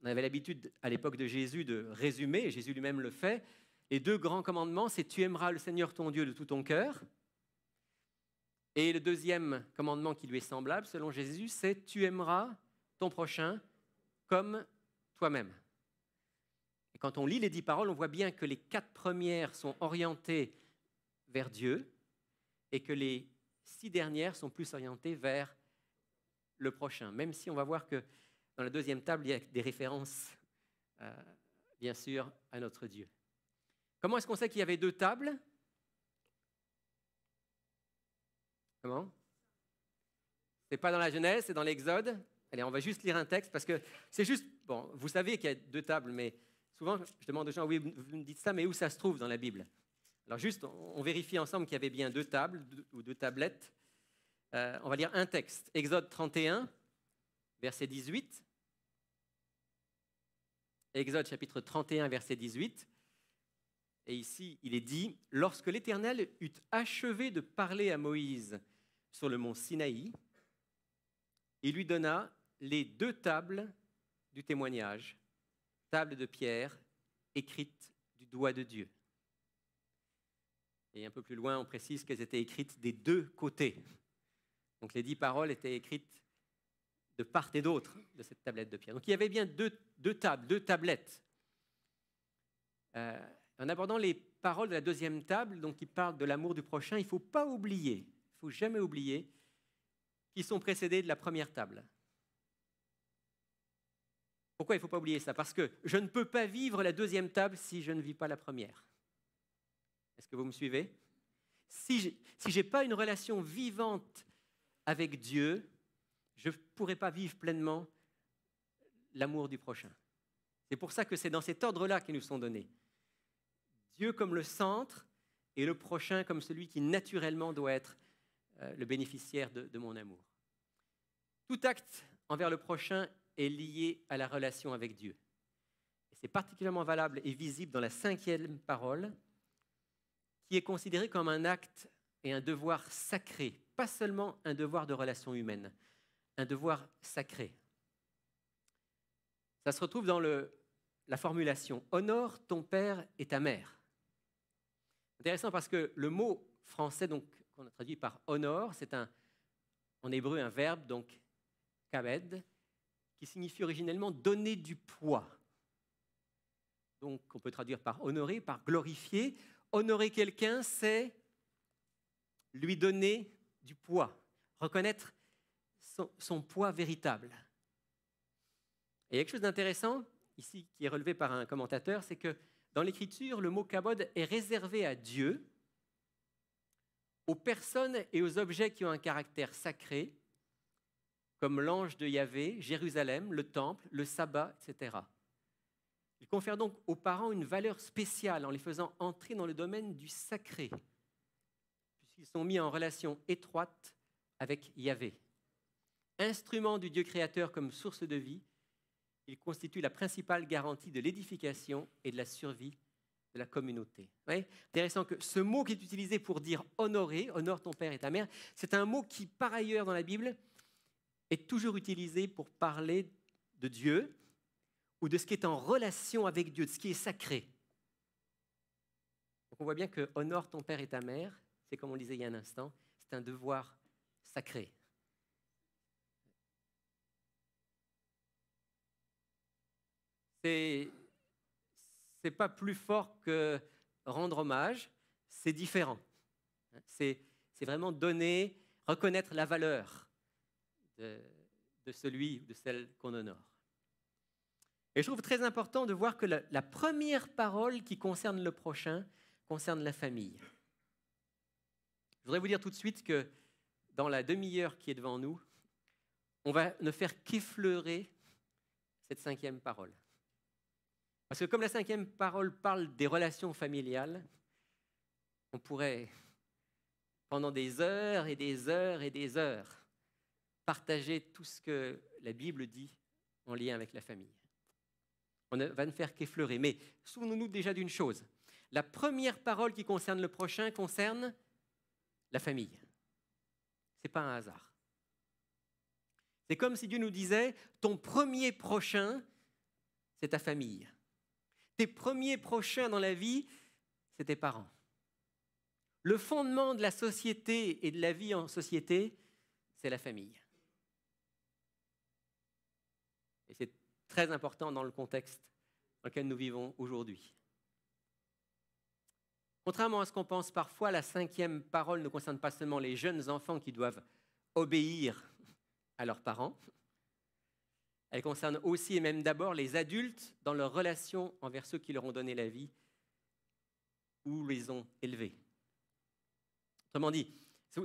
avait l'habitude à l'époque de Jésus de résumer, et Jésus lui-même le fait, les 2 grands commandements, c'est « Tu aimeras le Seigneur ton Dieu de tout ton cœur ». Et le 2e commandement qui lui est semblable, selon Jésus, c'est « Tu aimeras ton prochain comme toi-même ». Et quand on lit les 10 paroles, on voit bien que les 4 premières sont orientées vers Dieu et que les 6 dernières sont plus orientées vers le prochain, même si on va voir que dans la 2e table, il y a des références, bien sûr, à notre Dieu. Comment est-ce qu'on sait qu'il y avait 2 tables? Comment? Ce n'est pas dans la Genèse, c'est dans l'Exode. Allez, on va juste lire un texte, parce que c'est juste... Bon, vous savez qu'il y a 2 tables, mais souvent, je demande aux gens, oui, vous me dites ça, mais où ça se trouve dans la Bible? Alors juste, on vérifie ensemble qu'il y avait bien 2 tables, ou 2 tablettes. On va lire un texte, Exode 31, verset 18. Exode chapitre 31, verset 18. Et ici, il est dit, « Lorsque l'Éternel eut achevé de parler à Moïse sur le mont Sinaï, Il lui donna les 2 tables du témoignage, tables de pierre écrites du doigt de Dieu. Et un peu plus loin, on précise qu'elles étaient écrites des 2 côtés. Donc les 10 paroles étaient écrites de part et d'autre de cette tablette de pierre. Donc il y avait bien deux tables, 2 tablettes. En abordant les paroles de la 2e table, donc qui parlent de l'amour du prochain, il ne faut pas oublier, il ne faut jamais oublier qu'ils sont précédés de la 1re table. Pourquoi il ne faut pas oublier ça? Parce que je ne peux pas vivre la 2e table si je ne vis pas la 1re. Est-ce que vous me suivez? Si je n'ai pas une relation vivante avec Dieu, je ne pourrai pas vivre pleinement l'amour du prochain. C'est pour ça que c'est dans cet ordre-là qu'ils nous sont donnés. Dieu comme le centre et le prochain comme celui qui naturellement doit être le bénéficiaire de mon amour. Tout acte envers le prochain est lié à la relation avec Dieu. Et c'est particulièrement valable et visible dans la 5e parole, qui est considérée comme un acte et un devoir sacré, pas seulement un devoir de relation humaine, un devoir sacré. Ça se retrouve dans la formulation « Honore ton père et ta mère ». Intéressant parce que le mot français donc, qu'on a traduit par « honore », c'est en hébreu un verbe, donc « kabed », qui signifie originellement « donner du poids ». Donc on peut traduire par « honorer », par « glorifier ». Honorer quelqu'un, c'est lui donner du poids, reconnaître son poids véritable. Et il y a quelque chose d'intéressant, ici, qui est relevé par un commentateur, c'est que dans l'Écriture, le mot kabod est réservé à Dieu, aux personnes et aux objets qui ont un caractère sacré, comme l'ange de Yahvé, Jérusalem, le temple, le sabbat, etc. Il confère donc aux parents une valeur spéciale en les faisant entrer dans le domaine du sacré, puisqu'ils sont mis en relation étroite avec Yahvé. Instrument du Dieu créateur comme source de vie, il constitue la principale garantie de l'édification et de la survie de la communauté. Ouais, intéressant que ce mot qui est utilisé pour dire honorer, honore ton père et ta mère, c'est un mot qui, par ailleurs, dans la Bible, est toujours utilisé pour parler de Dieu, ou de ce qui est en relation avec Dieu, de ce qui est sacré. Donc on voit bien que « honore ton père et ta mère », c'est comme on le disait il y a un instant, c'est un devoir sacré. C'est pas plus fort que rendre hommage, c'est différent. C'est vraiment donner, reconnaître la valeur de celui ou de celle qu'on honore. Et je trouve très important de voir que la première parole qui concerne le prochain concerne la famille. Je voudrais vous dire tout de suite que dans la demi-heure qui est devant nous, on va ne faire qu'effleurer cette 5e parole. Parce que comme la 5e parole parle des relations familiales, on pourrait, pendant des heures et des heures et des heures, partager tout ce que la Bible dit en lien avec la famille. On va ne faire qu'effleurer. Mais souvenons-nous déjà d'une chose. La première parole qui concerne le prochain concerne la famille. Ce n'est pas un hasard. C'est comme si Dieu nous disait, ton premier prochain, c'est ta famille. Tes premiers prochains dans la vie, c'est tes parents. Le fondement de la société et de la vie en société, c'est la famille. Et c'est très important dans le contexte dans lequel nous vivons aujourd'hui. Contrairement à ce qu'on pense parfois, la 5e parole ne concerne pas seulement les jeunes enfants qui doivent obéir à leurs parents. Elle concerne aussi et même d'abord les adultes dans leur relation envers ceux qui leur ont donné la vie ou les ont élevés. Autrement dit,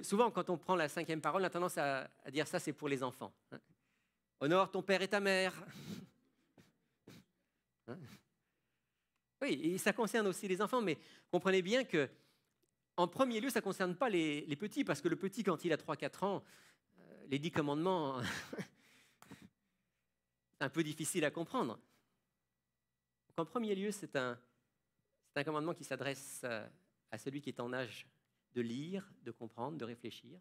souvent quand on prend la 5e parole, on a tendance à dire ça, c'est pour les enfants. Honore ton père et ta mère. Oui, et ça concerne aussi les enfants, mais comprenez bien que, en premier lieu, ça ne concerne pas les petits, parce que le petit, quand il a 3-4 ans, les 10 commandements, c'est un peu difficile à comprendre. Donc, en premier lieu, c'est un commandement qui s'adresse à celui qui est en âge de lire, de comprendre, de réfléchir,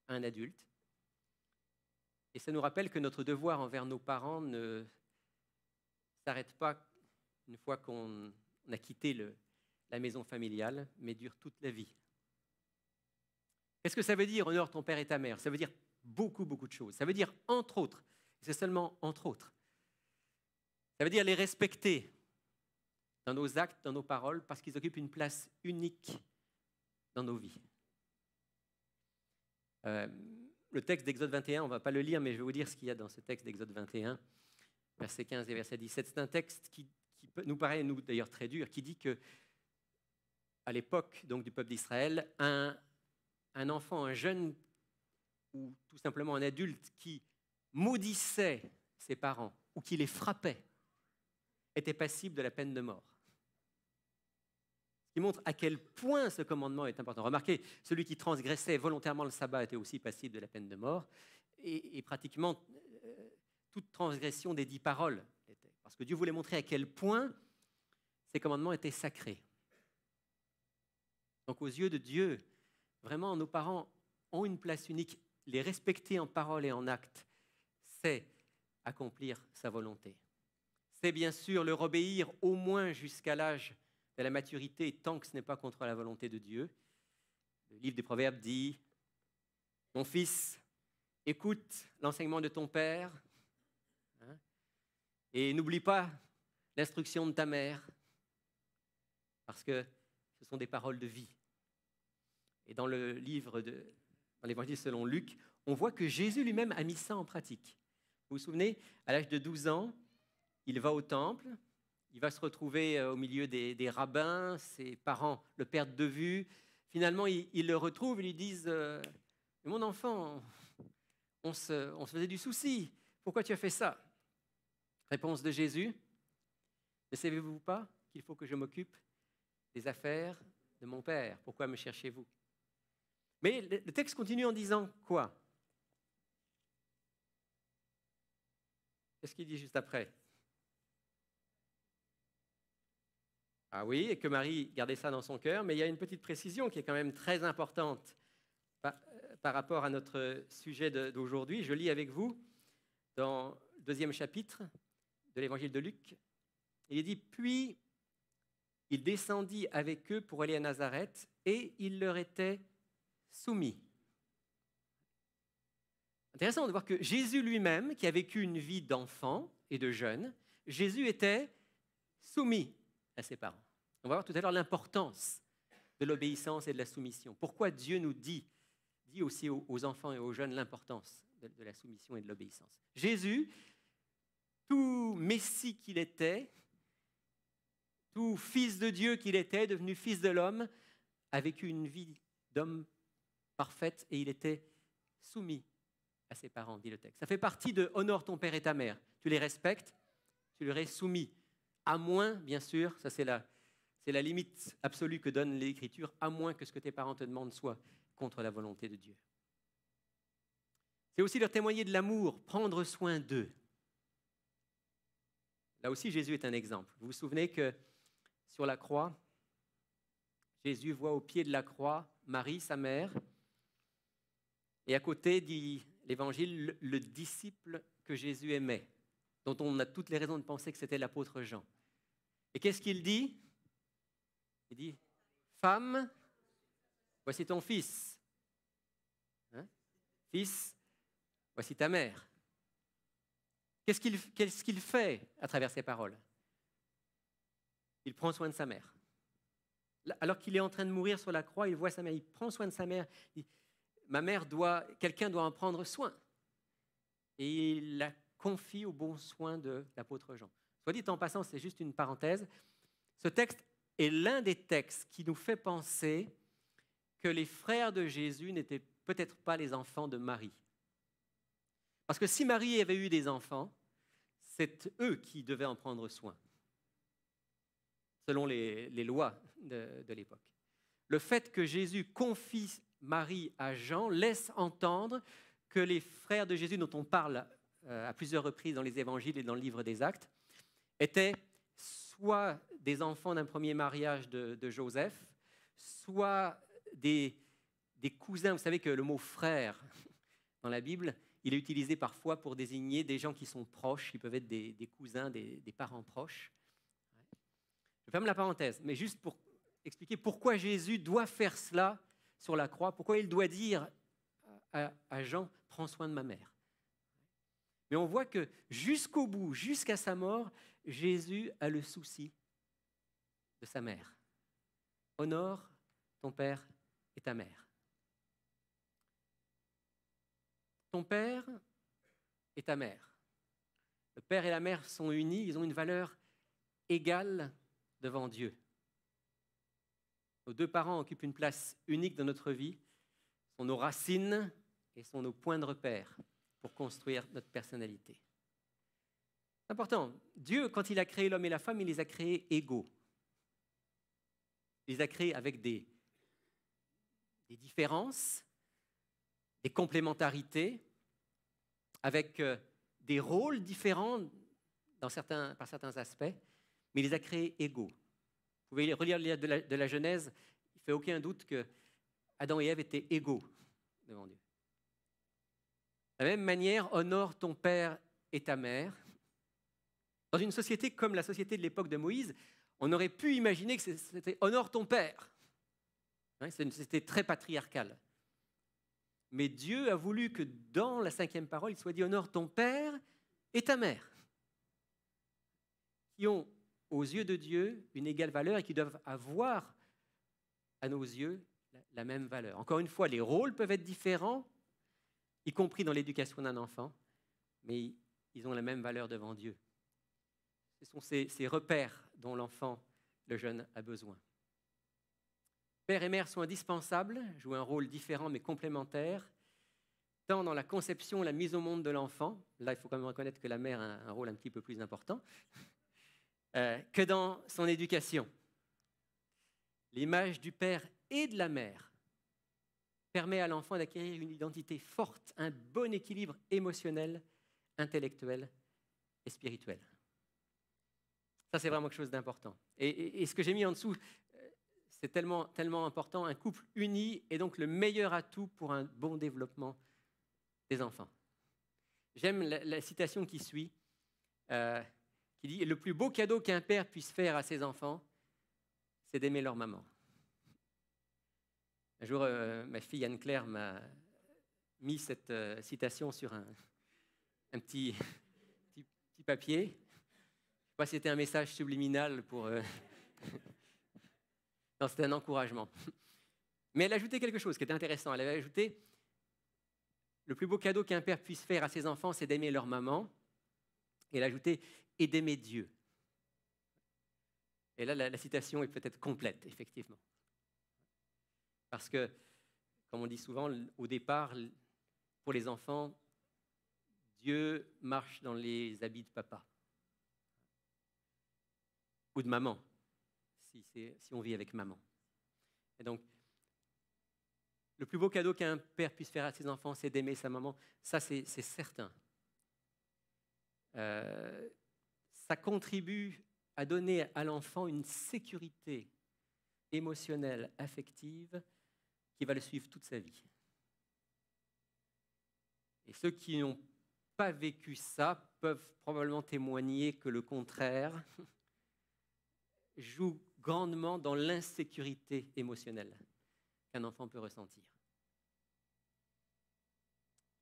à un adulte. Et ça nous rappelle que notre devoir envers nos parents ne s'arrête pas une fois qu'on a quitté la maison familiale, mais dure toute la vie. Qu'est-ce que ça veut dire, honore ton père et ta mère? Ça veut dire beaucoup, beaucoup de choses. Ça veut dire, entre autres, c'est seulement entre autres, ça veut dire les respecter dans nos actes, dans nos paroles, parce qu'ils occupent une place unique dans nos vies. Le texte d'Exode 21, on ne va pas le lire, mais je vais vous dire ce qu'il y a dans ce texte d'Exode 21, verset 15 et verset 17. C'est un texte qui nous paraît, nous d'ailleurs, très dur, qui dit que à l'époque donc, du peuple d'Israël, un enfant, un jeune ou tout simplement un adulte qui maudissait ses parents ou qui les frappait était passible de la peine de mort. Ce qui montre à quel point ce commandement est important. Remarquez, celui qui transgressait volontairement le sabbat était aussi passible de la peine de mort et pratiquement toute transgression des 10 paroles était. Parce que Dieu voulait montrer à quel point ces commandements étaient sacrés. Donc aux yeux de Dieu, vraiment, nos parents ont une place unique. Les respecter en parole et en acte, c'est accomplir sa volonté. C'est bien sûr leur obéir au moins jusqu'à l'âge de la maturité, tant que ce n'est pas contre la volonté de Dieu. Le livre des Proverbes dit « Mon fils, écoute l'enseignement de ton père et n'oublie pas l'instruction de ta mère, parce que ce sont des paroles de vie. » Et dans le livre dans l'Évangile selon Luc, on voit que Jésus lui-même a mis ça en pratique. Vous vous souvenez, à l'âge de 12 ans, il va au temple, il va se retrouver au milieu des rabbins, ses parents le perdent de vue. Finalement, ils le retrouvent et lui disent « Mon enfant, on se faisait du souci, pourquoi tu as fait ça ?» Réponse de Jésus, « Ne savez-vous pas qu'il faut que je m'occupe des affaires de mon Père? Pourquoi me cherchez-vous » Mais le texte continue en disant quoi? Qu'est-ce qu'il dit juste après? Ah oui, et que Marie gardait ça dans son cœur, mais il y a une petite précision qui est quand même très importante par rapport à notre sujet d'aujourd'hui. Je lis avec vous dans le 2e chapitre de l'Évangile de Luc. Il est dit « Puis il descendit avec eux pour aller à Nazareth, et il leur était soumis. » Intéressant de voir que Jésus lui-même, qui a vécu une vie d'enfant et de jeune, Jésus était soumis à ses parents. On va voir tout à l'heure l'importance de l'obéissance et de la soumission. Pourquoi Dieu nous dit aussi aux enfants et aux jeunes l'importance de la soumission et de l'obéissance. Jésus, tout Messie qu'il était, tout fils de Dieu qu'il était, devenu fils de l'homme, a vécu une vie d'homme parfaite et il était soumis à ses parents, dit le texte. Ça fait partie de « honore ton père et ta mère ». Tu les respectes, tu leur es soumis. À moins, bien sûr, ça c'est la limite absolue que donne l'Écriture, à moins que ce que tes parents te demandent soit contre la volonté de Dieu. C'est aussi leur témoigner de l'amour, prendre soin d'eux. Là aussi, Jésus est un exemple. Vous vous souvenez que sur la croix, Jésus voit au pied de la croix Marie, sa mère, et à côté, dit l'Évangile, le disciple que Jésus aimait, dont on a toutes les raisons de penser que c'était l'apôtre Jean. Et qu'est-ce qu'il dit? Il dit, « Femme, voici ton fils. Fils, voici ta mère. » Qu'est-ce qu'il fait à travers ces paroles? Il prend soin de sa mère. Alors qu'il est en train de mourir sur la croix, il voit sa mère, il prend soin de sa mère. Il dit, quelqu'un doit en prendre soin. Et il la confie au bon soin de l'apôtre Jean. Soit dit en passant, c'est juste une parenthèse, ce texte est l'un des textes qui nous fait penser que les frères de Jésus n'étaient peut-être pas les enfants de Marie. Parce que si Marie avait eu des enfants, c'est eux qui devaient en prendre soin, selon les lois de l'époque. Le fait que Jésus confie Marie à Jean laisse entendre que les frères de Jésus, dont on parle à plusieurs reprises dans les évangiles et dans le livre des Actes, étaient soit des enfants d'un premier mariage de Joseph, soit des cousins. Vous savez que le mot frère, dans la Bible, il est utilisé parfois pour désigner des gens qui sont proches, qui peuvent être des cousins, des parents proches. Je ferme la parenthèse, mais juste pour expliquer pourquoi Jésus doit faire cela sur la croix, pourquoi il doit dire à Jean, prends soin de ma mère. Mais on voit que jusqu'au bout, jusqu'à sa mort, Jésus a le souci de sa mère. Honore ton père et ta mère. Ton père et ta mère. Le père et la mère sont unis, ils ont une valeur égale devant Dieu. Nos deux parents occupent une place unique dans notre vie, sont nos racines et sont nos points de repère pour construire notre personnalité. C'est important. Dieu, quand il a créé l'homme et la femme, il les a créés égaux. Il les a créés avec des différences, des complémentarités, avec des rôles différents par certains aspects, mais il les a créés égaux. Vous pouvez relire le livre de la Genèse, il ne fait aucun doute que Adam et Ève étaient égaux devant Dieu. De la même manière, honore ton père et ta mère. Dans une société comme la société de l'époque de Moïse, on aurait pu imaginer que c'était honore ton père. C'est une société très patriarcale. Mais Dieu a voulu que dans la 5e parole, il soit dit honore ton père et ta mère, qui ont aux yeux de Dieu une égale valeur et qui doivent avoir à nos yeux la même valeur. Encore une fois, les rôles peuvent être différents, y compris dans l'éducation d'un enfant, mais ils ont la même valeur devant Dieu. Ce sont ces repères dont l'enfant, le jeune, a besoin. Père et mère sont indispensables, jouent un rôle différent mais complémentaire, tant dans la conception et la mise au monde de l'enfant, là il faut quand même reconnaître que la mère a un rôle un petit peu plus important, que dans son éducation. L'image du père et de la mère permet à l'enfant d'acquérir une identité forte, un bon équilibre émotionnel, intellectuel et spirituel. Ça, c'est vraiment quelque chose d'important. Et ce que j'ai mis en dessous, c'est tellement important. Un couple uni est donc le meilleur atout pour un bon développement des enfants. J'aime la citation qui suit, qui dit « Le plus beau cadeau qu'un père puisse faire à ses enfants, c'est d'aimer leur maman. » Un jour, ma fille Anne-Claire m'a mis cette citation sur un petit papier. Je ne sais pas si c'était un message subliminal pour... Non, c'était un encouragement. Mais elle a ajouté quelque chose qui était intéressant. Elle avait ajouté « Le plus beau cadeau qu'un père puisse faire à ses enfants, c'est d'aimer leur maman. » Et elle a ajouté « Et d'aimer Dieu. » Et là, la citation est peut-être complète, effectivement. Parce que, comme on dit souvent, au départ, pour les enfants, Dieu marche dans les habits de papa. Ou de maman. Si on vit avec maman. Et donc, le plus beau cadeau qu'un père puisse faire à ses enfants, c'est d'aimer sa maman. Ça, c'est certain. Ça contribue à donner à l'enfant une sécurité émotionnelle, affective, qui va le suivre toute sa vie. Et ceux qui n'ont pas vécu ça peuvent probablement témoigner que le contraire joue grandement dans l'insécurité émotionnelle qu'un enfant peut ressentir.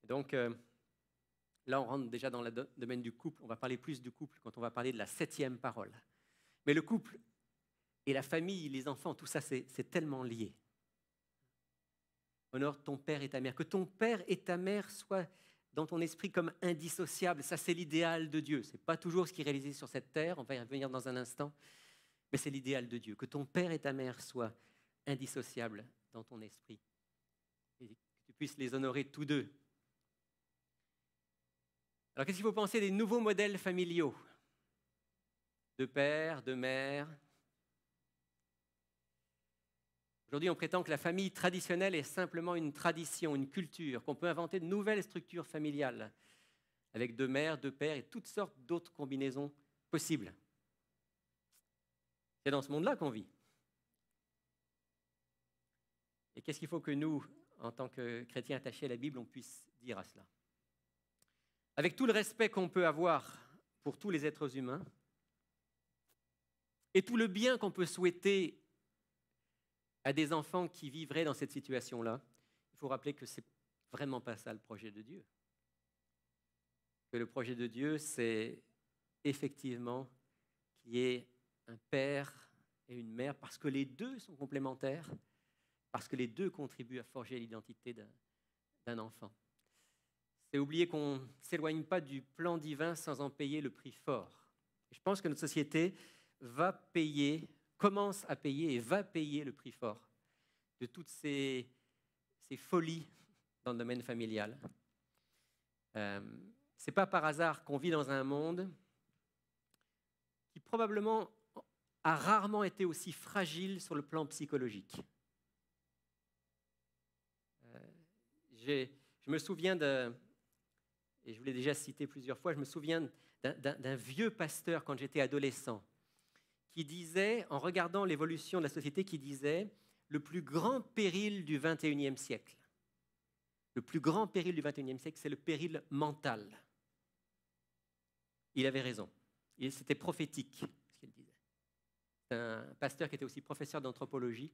Et donc, là, on rentre déjà dans le domaine du couple. On va parler plus du couple quand on va parler de la 7e parole. Mais le couple et la famille, les enfants, tout ça, c'est tellement lié. Honore ton père et ta mère. Que ton père et ta mère soient dans ton esprit comme indissociables. Ça, c'est l'idéal de Dieu. Ce n'est pas toujours ce qui est réalisé sur cette terre. On va y revenir dans un instant. Mais c'est l'idéal de Dieu, que ton père et ta mère soient indissociables dans ton esprit et que tu puisses les honorer tous deux. Alors, qu'est-ce qu'il faut penser des nouveaux modèles familiaux? De père, de mère. Aujourd'hui, on prétend que la famille traditionnelle est simplement une tradition, une culture, qu'on peut inventer de nouvelles structures familiales avec deux mères, deux pères et toutes sortes d'autres combinaisons possibles. C'est dans ce monde-là qu'on vit. Et qu'est-ce qu'il faut que nous, en tant que chrétiens attachés à la Bible, on puisse dire à cela? avec tout le respect qu'on peut avoir pour tous les êtres humains et tout le bien qu'on peut souhaiter à des enfants qui vivraient dans cette situation-là, il faut rappeler que ce n'est vraiment pas ça le projet de Dieu. Que le projet de Dieu, c'est effectivement qu'il y ait un père et une mère, parce que les deux sont complémentaires, parce que les deux contribuent à forger l'identité d'un enfant. C'est oublier qu'on ne s'éloigne pas du plan divin sans en payer le prix fort. Je pense que notre société va payer, commence à payer et va payer le prix fort de toutes ces folies dans le domaine familial. Ce n'est pas par hasard qu'on vit dans un monde qui probablement a rarement été aussi fragile sur le plan psychologique. Je me souviens et je vous l'ai déjà cité plusieurs fois, je me souviens d'un vieux pasteur quand j'étais adolescent qui disait, en regardant l'évolution de la société, qui disait « Le plus grand péril du XXIe siècle, le plus grand péril du XXIe siècle, c'est le péril mental. » Il avait raison. C'était prophétique, ce qu'il disait. C'est un pasteur qui était aussi professeur d'anthropologie.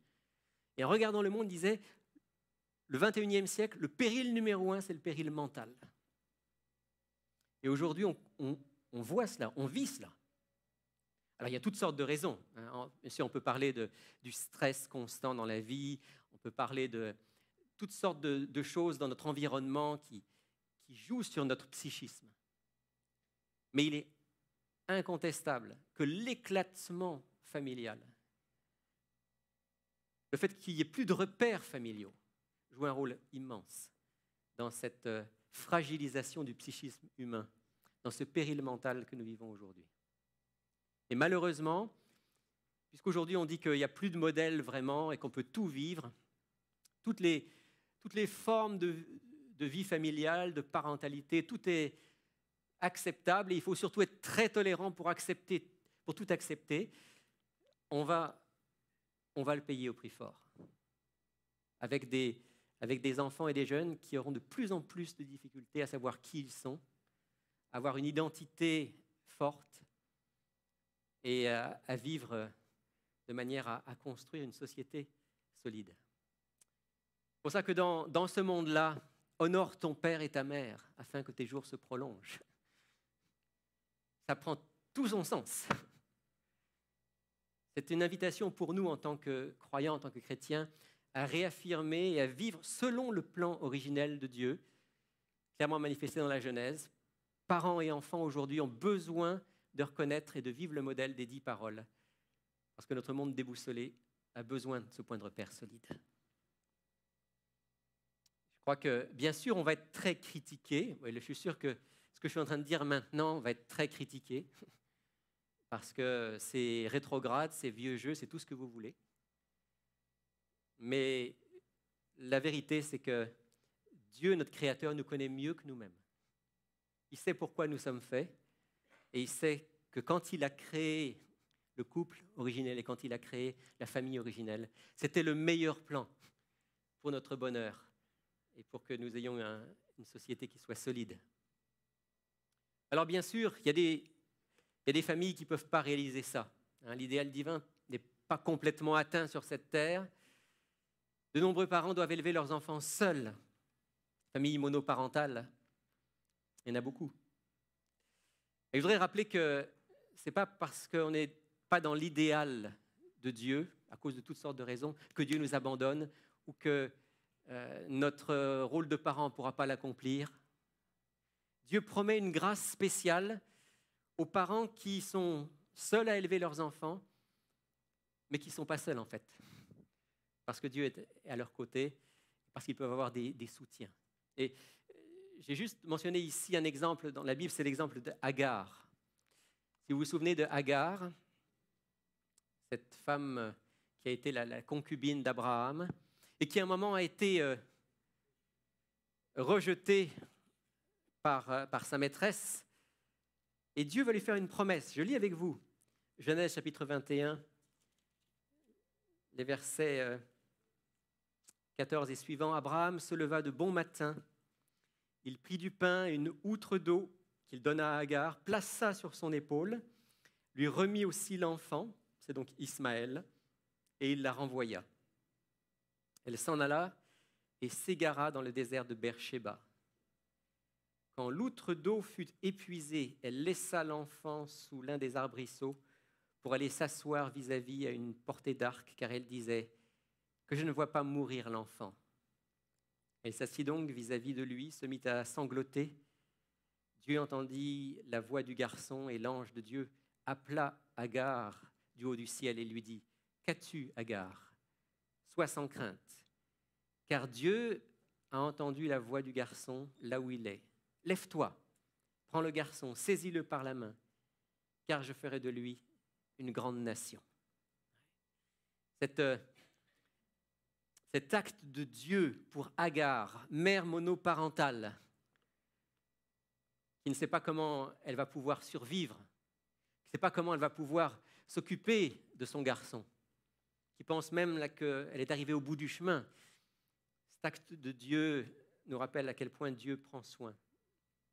Et en regardant le monde, il disait « Le XXIe siècle, le péril numéro 1, c'est le péril mental. » Et aujourd'hui, on voit cela, on vit cela. Alors, il y a toutes sortes de raisons. Bien sûr, on peut parler du stress constant dans la vie, on peut parler de toutes sortes de choses dans notre environnement qui jouent sur notre psychisme. Mais il est incontestable que l'éclatement familial, le fait qu'il n'y ait plus de repères familiaux, joue un rôle immense dans cette fragilisation du psychisme humain, dans ce péril mental que nous vivons aujourd'hui. Et malheureusement, puisqu'aujourd'hui on dit qu'il n'y a plus de modèle vraiment et qu'on peut tout vivre, toutes les formes de vie familiale, de parentalité, tout est acceptable et il faut surtout être très tolérant pour tout accepter. On va le payer au prix fort. Avec des enfants et des jeunes qui auront de plus en plus de difficultés à savoir qui ils sont, avoir une identité forte et à vivre de manière à construire une société solide. C'est pour ça que dans ce monde-là, honore ton père et ta mère afin que tes jours se prolongent. Ça prend tout son sens. C'est une invitation pour nous en tant que croyants, en tant que chrétiens, à réaffirmer et à vivre selon le plan originel de Dieu, clairement manifesté dans la Genèse. Parents et enfants aujourd'hui ont besoin de reconnaître et de vivre le modèle des 10 paroles, parce que notre monde déboussolé a besoin de ce point de repère solide. Je crois que, bien sûr, on va être très critiqué. Je suis sûr que ce que je suis en train de dire maintenant va être très critiqué, parce que c'est rétrograde, c'est vieux jeu, c'est tout ce que vous voulez. Mais la vérité, c'est que Dieu, notre Créateur, nous connaît mieux que nous-mêmes. Il sait pourquoi nous sommes faits et il sait que quand il a créé le couple originel et quand il a créé la famille originelle, c'était le meilleur plan pour notre bonheur et pour que nous ayons une société qui soit solide. Alors bien sûr, il y a des familles qui ne peuvent pas réaliser ça. L'idéal divin n'est pas complètement atteint sur cette terre. De nombreux parents doivent élever leurs enfants seuls. Familles monoparentales, il y en a beaucoup. Et je voudrais rappeler que ce n'est pas parce qu'on n'est pas dans l'idéal de Dieu, à cause de toutes sortes de raisons, que Dieu nous abandonne ou que notre rôle de parent ne pourra pas l'accomplir. Dieu promet une grâce spéciale aux parents qui sont seuls à élever leurs enfants, mais qui ne sont pas seuls en fait. Parce que Dieu est à leur côté, parce qu'ils peuvent avoir des soutiens. Et j'ai juste mentionné ici un exemple dans la Bible, c'est l'exemple d'Agar. Si vous vous souvenez de Agar, cette femme qui a été la concubine d'Abraham, et qui à un moment a été rejetée par sa maîtresse, et Dieu va lui faire une promesse. Je lis avec vous, Genèse chapitre 21, les versets 14 et suivants. Abraham se leva de bon matin, il prit du pain et une outre d'eau, qu'il donna à Agar, plaça sur son épaule, lui remit aussi l'enfant, c'est donc Ismaël, et il la renvoya. Elle s'en alla et s'égara dans le désert de Beersheba. Quand l'outre d'eau fut épuisée, elle laissa l'enfant sous l'un des arbrisseaux pour aller s'asseoir vis-à-vis à une portée d'arc, car elle disait « Que je ne vois pas mourir l'enfant ». Elle s'assit donc vis-à-vis de lui, se mit à sangloter. Dieu entendit la voix du garçon et l'ange de Dieu appela Agar du haut du ciel et lui dit « Qu'as-tu, Agar ? Sois sans crainte, car Dieu a entendu la voix du garçon là où il est. Lève-toi, prends le garçon, saisis-le par la main, car je ferai de lui une grande nation. » Cet acte de Dieu pour Agar, mère monoparentale, qui ne sait pas comment elle va pouvoir survivre, qui ne sait pas comment elle va pouvoir s'occuper de son garçon, qui pense même là qu'elle est arrivée au bout du chemin. Cet acte de Dieu nous rappelle à quel point Dieu prend soin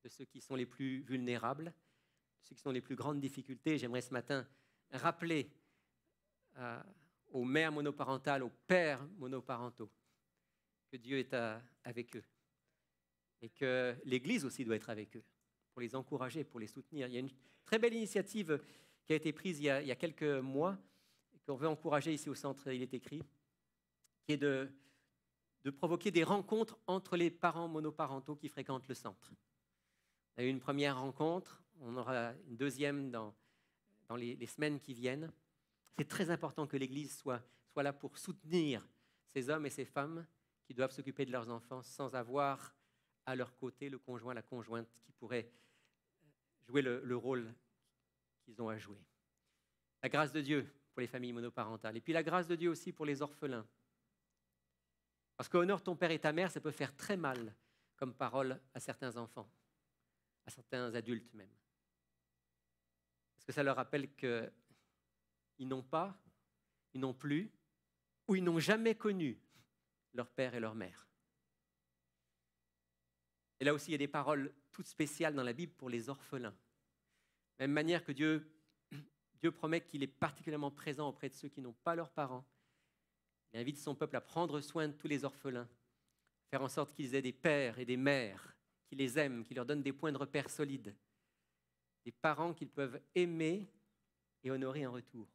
de ceux qui sont les plus vulnérables, de ceux qui sont les plus grandes difficultés. J'aimerais ce matin rappeler aux mères monoparentales, aux pères monoparentaux, que Dieu est avec eux et que l'Église aussi doit être avec eux pour les encourager, pour les soutenir. Il y a une très belle initiative qui a été prise il y a quelques mois et qu'on veut encourager ici au centre Il est écrit, qui est de provoquer des rencontres entre les parents monoparentaux qui fréquentent le centre. On a eu une première rencontre, on aura une deuxième dans les semaines qui viennent. C'est très important que l'Église soit là pour soutenir ces hommes et ces femmes qui doivent s'occuper de leurs enfants sans avoir à leur côté le conjoint, la conjointe qui pourrait jouer le rôle qu'ils ont à jouer. La grâce de Dieu pour les familles monoparentales. Et puis la grâce de Dieu aussi pour les orphelins. Parce qu'honore ton père et ta mère, ça peut faire très mal comme parole à certains enfants, à certains adultes même. Parce que ça leur rappelle qu'ils n'ont pas, ils n'ont plus, ou ils n'ont jamais connu leur père et leur mère. Et là aussi, il y a des paroles toutes spéciales dans la Bible pour les orphelins. De la même manière que Dieu promet qu'il est particulièrement présent auprès de ceux qui n'ont pas leurs parents. Il invite son peuple à prendre soin de tous les orphelins, faire en sorte qu'ils aient des pères et des mères qui les aiment, qui leur donnent des points de repère solides, des parents qu'ils peuvent aimer et honorer en retour.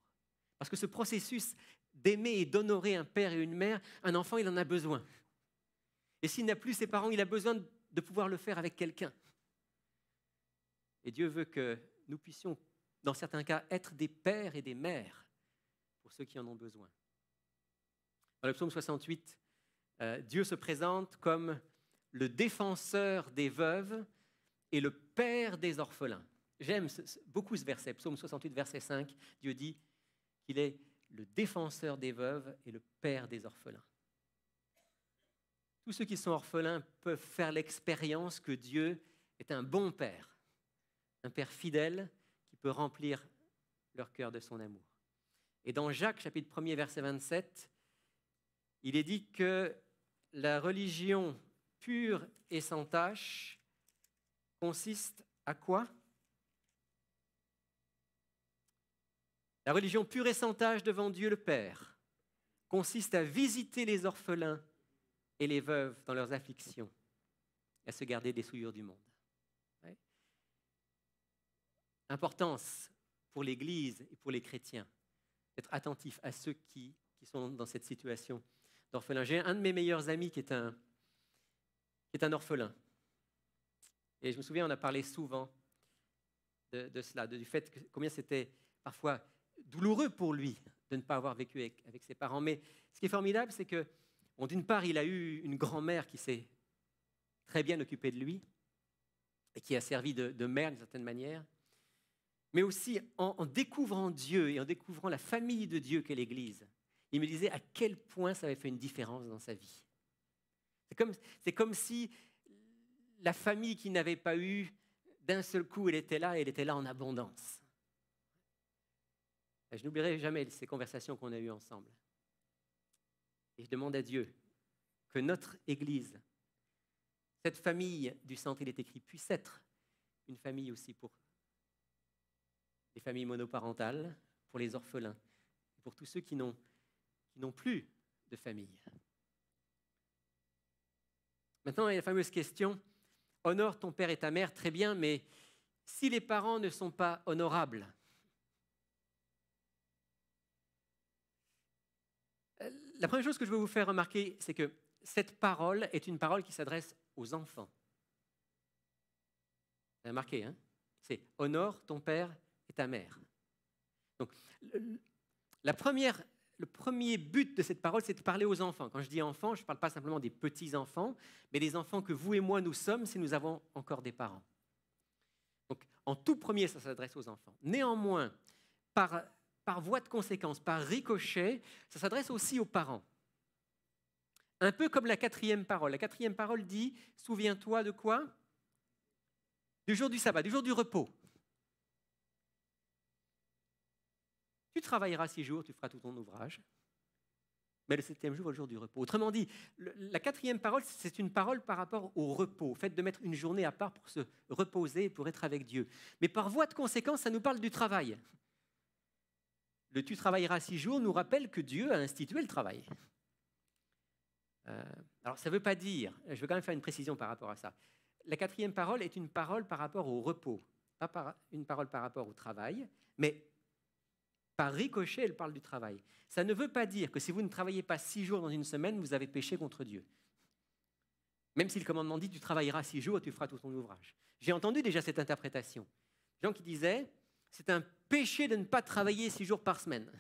Parce que ce processus d'aimer et d'honorer un père et une mère, un enfant, il en a besoin. Et s'il n'a plus ses parents, il a besoin de pouvoir le faire avec quelqu'un. Et Dieu veut que nous puissions, dans certains cas, être des pères et des mères pour ceux qui en ont besoin. Dans le psaume 68, Dieu se présente comme le défenseur des veuves et le père des orphelins. J'aime beaucoup ce verset, psaume 68, verset 5. Dieu dit qu'il est le défenseur des veuves et le père des orphelins. Tous ceux qui sont orphelins peuvent faire l'expérience que Dieu est un bon père, un père fidèle qui peut remplir leur cœur de son amour. Et dans Jacques, chapitre 1er, verset 27, il est dit que la religion pure et sans tache consiste à quoi ? La religion pure et sans tache devant Dieu le Père consiste à visiter les orphelins et les veuves dans leurs afflictions, à se garder des souillures du monde. Ouais. Importance pour l'Église et pour les chrétiens d'être attentifs à ceux qui sont dans cette situation d'orphelin. J'ai un de mes meilleurs amis qui est un orphelin. Et je me souviens, on a parlé souvent de cela, du fait que combien c'était parfois douloureux pour lui de ne pas avoir vécu avec ses parents. Mais ce qui est formidable, c'est que, bon, d'une part, il a eu une grand-mère qui s'est très bien occupée de lui et qui a servi de mère d'une certaine manière, mais aussi en découvrant Dieu et en découvrant la famille de Dieu qu'est l'Église, il me disait à quel point ça avait fait une différence dans sa vie. C'est comme si la famille qui n'avait pas eu, d'un seul coup, elle était là en abondance. Je n'oublierai jamais ces conversations qu'on a eues ensemble. Et je demande à Dieu que notre Église, cette famille du centre Il est écrit, puisse être une famille aussi pour les familles monoparentales, pour les orphelins, pour tous ceux qui n'ont plus de famille. Maintenant, il y a la fameuse question, honore ton père et ta mère, très bien, mais si les parents ne sont pas honorables, la première chose que je veux vous faire remarquer, c'est que cette parole est une parole qui s'adresse aux enfants. Vous avez remarqué, hein? C'est « honore ton père et ta mère ». Donc, le premier but de cette parole, c'est de parler aux enfants. Quand je dis enfants, je ne parle pas simplement des petits-enfants, mais des enfants que vous et moi, nous sommes si nous avons encore des parents. Donc, en tout premier, ça s'adresse aux enfants. Néanmoins, par voie de conséquence, par ricochet, ça s'adresse aussi aux parents. Un peu comme la quatrième parole. La quatrième parole dit, souviens-toi de quoi? Du jour du sabbat, du jour du repos. Tu travailleras 6 jours, tu feras tout ton ouvrage, mais le 7e jour est le jour du repos. Autrement dit, la quatrième parole, c'est une parole par rapport au repos, au fait de mettre une journée à part pour se reposer, pour être avec Dieu. Mais par voie de conséquence, ça nous parle du travail. Le « tu travailleras 6 jours » nous rappelle que Dieu a institué le travail. Alors, ça ne veut pas dire, je veux quand même faire une précision par rapport à ça. La quatrième parole est une parole par rapport au repos, pas une parole par rapport au travail, mais par ricochet, elle parle du travail. Ça ne veut pas dire que si vous ne travaillez pas 6 jours dans une semaine, vous avez péché contre Dieu. Même si le commandement dit « tu travailleras 6 jours et tu feras tout ton ouvrage ». J'ai entendu déjà cette interprétation. Des gens qui disaient « c'est un péché de ne pas travailler 6 jours par semaine ».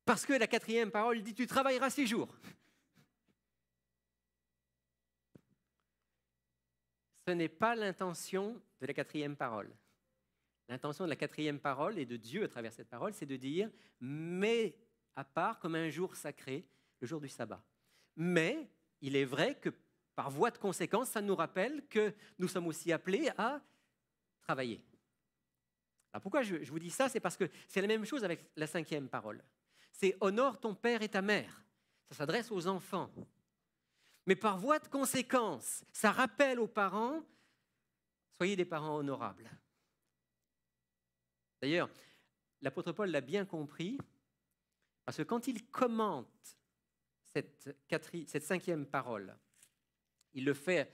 Parce que la quatrième parole dit « tu travailleras 6 jours ». Ce n'est pas l'intention de la quatrième parole. L'intention de la quatrième parole et de Dieu à travers cette parole, c'est de dire « mets à part comme un jour sacré, le jour du sabbat ». Mais il est vrai que par voie de conséquence, ça nous rappelle que nous sommes aussi appelés à travailler. Alors pourquoi je vous dis ça? C'est parce que c'est la même chose avec la cinquième parole. C'est « honore ton père et ta mère ». Ça s'adresse aux enfants. Mais par voie de conséquence, ça rappelle aux parents « soyez des parents honorables ». D'ailleurs, l'apôtre Paul l'a bien compris, parce que quand il commente cette cinquième parole, il le fait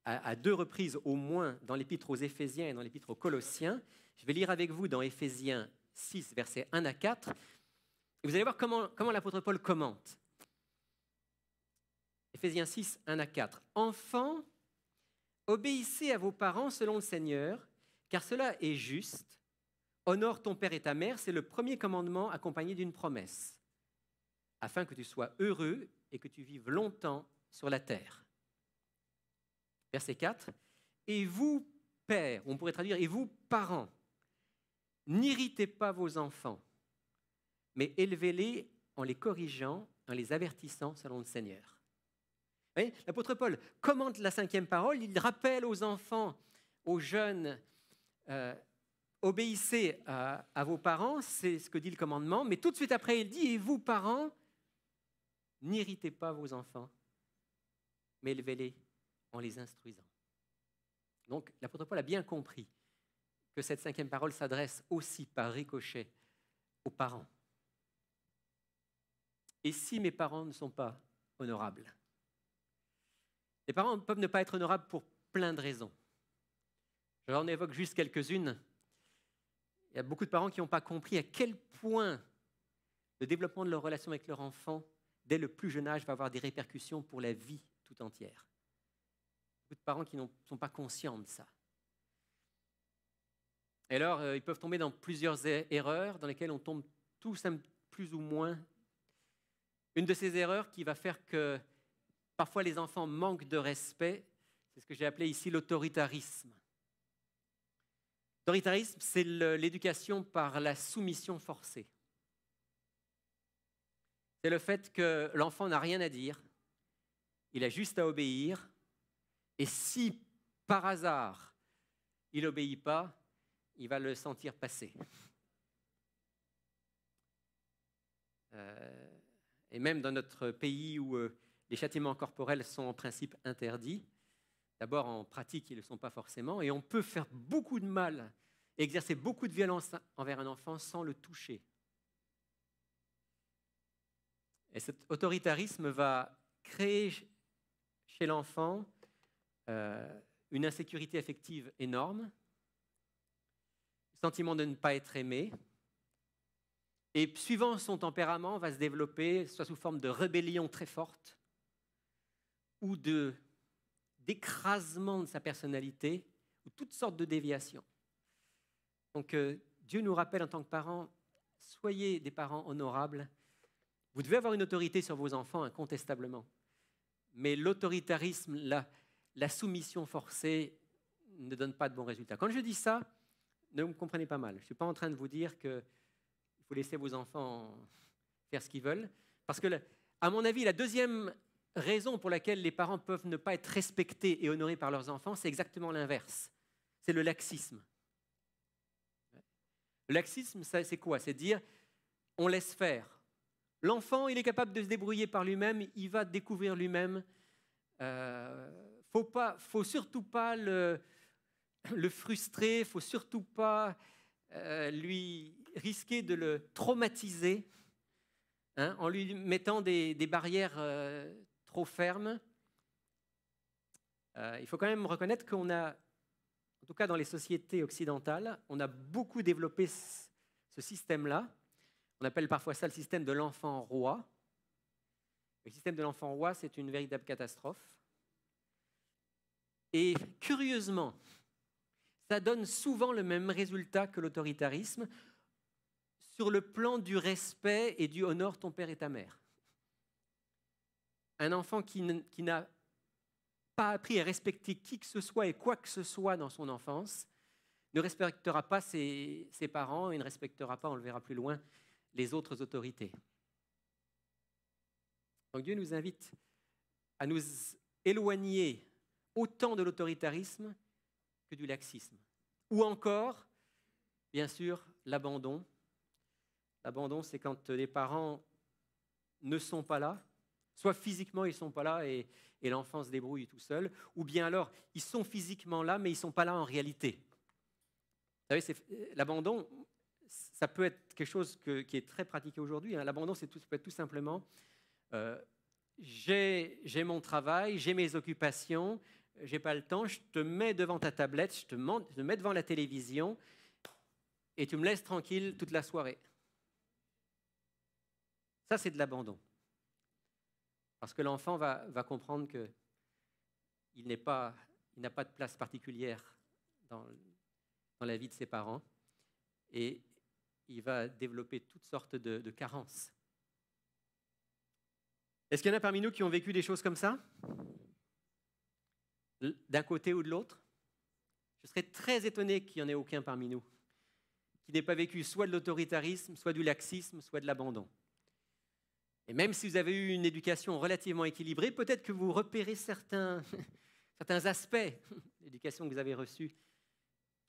à 2 reprises au moins dans l'épître aux Éphésiens et dans l'épître aux Colossiens. Je vais lire avec vous dans Éphésiens 6, versets 1 à 4. Et vous allez voir comment l'apôtre Paul commente. Éphésiens 6, 1 à 4. « Enfants, obéissez à vos parents selon le Seigneur, car cela est juste. Honore ton père et ta mère, c'est le premier commandement accompagné d'une promesse, afin que tu sois heureux et que tu vives longtemps sur la terre. » Verset 4. « Et vous, pères, on pourrait traduire, et vous, parents, n'irritez pas vos enfants, mais élevez-les en les corrigeant, en les avertissant selon le Seigneur. » Vous voyez, l'apôtre Paul commente la cinquième parole, il rappelle aux enfants, aux jeunes, obéissez à vos parents, c'est ce que dit le commandement, mais tout de suite après il dit, et vous parents, n'irritez pas vos enfants, mais élevez-les en les instruisant. Donc l'apôtre Paul a bien compris que cette cinquième parole s'adresse aussi par ricochet aux parents. Et si mes parents ne sont pas honorables? Les parents peuvent ne pas être honorables pour plein de raisons. J'en évoque juste quelques-unes. Il y a beaucoup de parents qui n'ont pas compris à quel point le développement de leur relation avec leur enfant, dès le plus jeune âge, va avoir des répercussions pour la vie tout entière. Beaucoup de parents qui ne sont pas conscients de ça. Et alors, ils peuvent tomber dans plusieurs erreurs dans lesquelles on tombe tous plus ou moins. Une de ces erreurs qui va faire que parfois les enfants manquent de respect, c'est ce que j'ai appelé ici l'autoritarisme. L'autoritarisme, c'est l'éducation par la soumission forcée. C'est le fait que l'enfant n'a rien à dire, il a juste à obéir, et si par hasard il n'obéit pas, il va le sentir passer. Et même dans notre pays où les châtiments corporels sont en principe interdits, D'abord, en pratique, ils ne le sont pas forcément, et on peut faire beaucoup de mal, exercer beaucoup de violence envers un enfant sans le toucher. Et cet autoritarisme va créer chez l'enfant une insécurité affective énorme, le sentiment de ne pas être aimé, et suivant son tempérament, va se développer soit sous forme de rébellion très forte ou d'écrasement de sa personnalité, ou toutes sortes de déviations. Donc Dieu nous rappelle en tant que parents, soyez des parents honorables. Vous devez avoir une autorité sur vos enfants, incontestablement. Mais l'autoritarisme, la soumission forcée ne donne pas de bons résultats. Quand je dis ça, ne me comprenez pas mal. Je ne suis pas en train de vous dire qu'il faut laisser vos enfants faire ce qu'ils veulent. Parce que, à mon avis, la deuxième raison pour laquelle les parents peuvent ne pas être respectés et honorés par leurs enfants, c'est exactement l'inverse. C'est le laxisme. Le laxisme, c'est quoi? C'est dire, on laisse faire. L'enfant, il est capable de se débrouiller par lui-même, il va découvrir lui-même. Faut surtout pas le frustrer, faut surtout pas lui risquer de le traumatiser, en lui mettant des barrières trop fermes. Il faut quand même reconnaître qu'on a, en tout cas dans les sociétés occidentales, on a beaucoup développé ce système-là. On appelle parfois ça le système de l'enfant roi. Le système de l'enfant roi, c'est une véritable catastrophe. Et curieusement, ça donne souvent le même résultat que l'autoritarisme sur le plan du respect et du « honore ton père et ta mère ». Un enfant qui n'a pas appris à respecter qui que ce soit et quoi que ce soit dans son enfance ne respectera pas ses parents et ne respectera pas, on le verra plus loin, les autres autorités. Donc Dieu nous invite à nous éloigner autant de l'autoritarisme que du laxisme. Ou encore, bien sûr, l'abandon. L'abandon, c'est quand les parents ne sont pas là, soit physiquement ils ne sont pas là et l'enfant se débrouille tout seul, ou bien alors ils sont physiquement là mais ils ne sont pas là en réalité. Vous savez, l'abandon, ça peut être quelque chose qui est très pratiqué aujourd'hui. L'abandon, ça peut être tout simplement j'ai mon travail, j'ai mes occupations, j'ai pas le temps, je te mets devant ta tablette, je te mets devant la télévision et tu me laisses tranquille toute la soirée. Ça, c'est de l'abandon. Parce que l'enfant va comprendre qu'il n'a pas de place particulière dans la vie de ses parents et il va développer toutes sortes de carences. Est-ce qu'il y en a parmi nous qui ont vécu des choses comme ça? D'un côté ou de l'autre? Je serais très étonné qu'il n'y en ait aucun parmi nous qui n'ait pas vécu soit de l'autoritarisme, soit du laxisme, soit de l'abandon. Et même si vous avez eu une éducation relativement équilibrée, peut-être que vous repérez certains aspects de l'éducation que vous avez reçue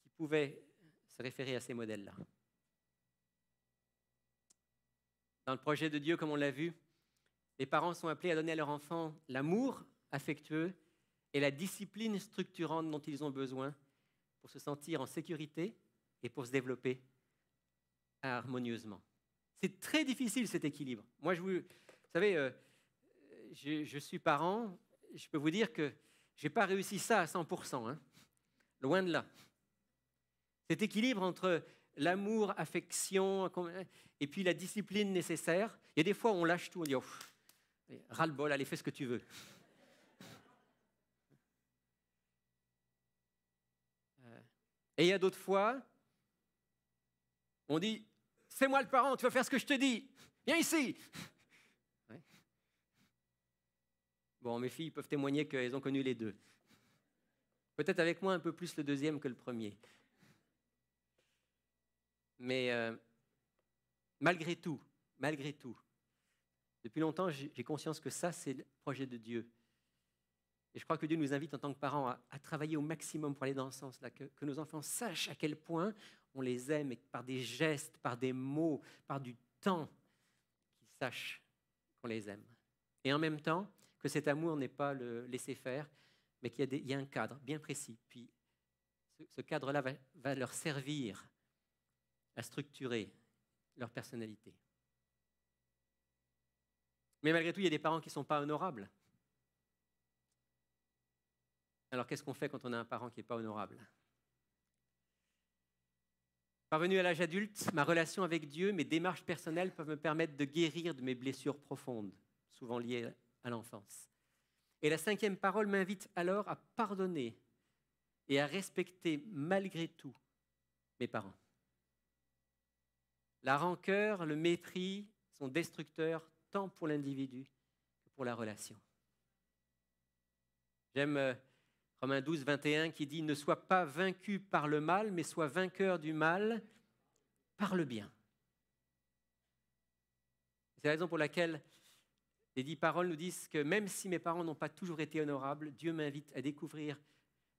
qui pouvaient se référer à ces modèles-là. Dans le projet de Dieu, comme on l'a vu, les parents sont appelés à donner à leurs enfants l'amour affectueux et la discipline structurante dont ils ont besoin pour se sentir en sécurité et pour se développer harmonieusement. C'est très difficile cet équilibre. Moi, vous savez, je suis parent, je peux vous dire que je n'ai pas réussi ça à 100%, loin de là. Cet équilibre entre l'amour, affection, et puis la discipline nécessaire. Il y a des fois où on lâche tout, on dit ras-le-bol, allez, fais ce que tu veux. Et il y a d'autres fois, on dit c'est moi le parent, tu vas faire ce que je te dis, viens ici. Ouais. Bon, mes filles peuvent témoigner qu'elles ont connu les deux. Peut-être avec moi un peu plus le deuxième que le premier. Mais malgré tout, depuis longtemps, j'ai conscience que ça, c'est le projet de Dieu. Et je crois que Dieu nous invite en tant que parents à travailler au maximum pour aller dans ce sens-là, que nos enfants sachent à quel point on les aime et que par des gestes, par des mots, par du temps, qu'ils sachent qu'on les aime. Et en même temps, que cet amour n'est pas le laisser faire, mais qu'il y a un cadre bien précis. Puis ce cadre-là va leur servir à structurer leur personnalité. Mais malgré tout, il y a des parents qui ne sont pas honorables. Alors qu'est-ce qu'on fait quand on a un parent qui n'est pas honorable ? Parvenu à l'âge adulte, ma relation avec Dieu, mes démarches personnelles peuvent me permettre de guérir de mes blessures profondes, souvent liées à l'enfance. Et la 5e parole m'invite alors à pardonner et à respecter malgré tout mes parents. La rancœur, le mépris sont destructeurs tant pour l'individu que pour la relation. J'aime Romains 12, 21 qui dit « Ne sois pas vaincu par le mal, mais sois vainqueur du mal par le bien. » C'est la raison pour laquelle les 10 paroles nous disent que même si mes parents n'ont pas toujours été honorables, Dieu m'invite à découvrir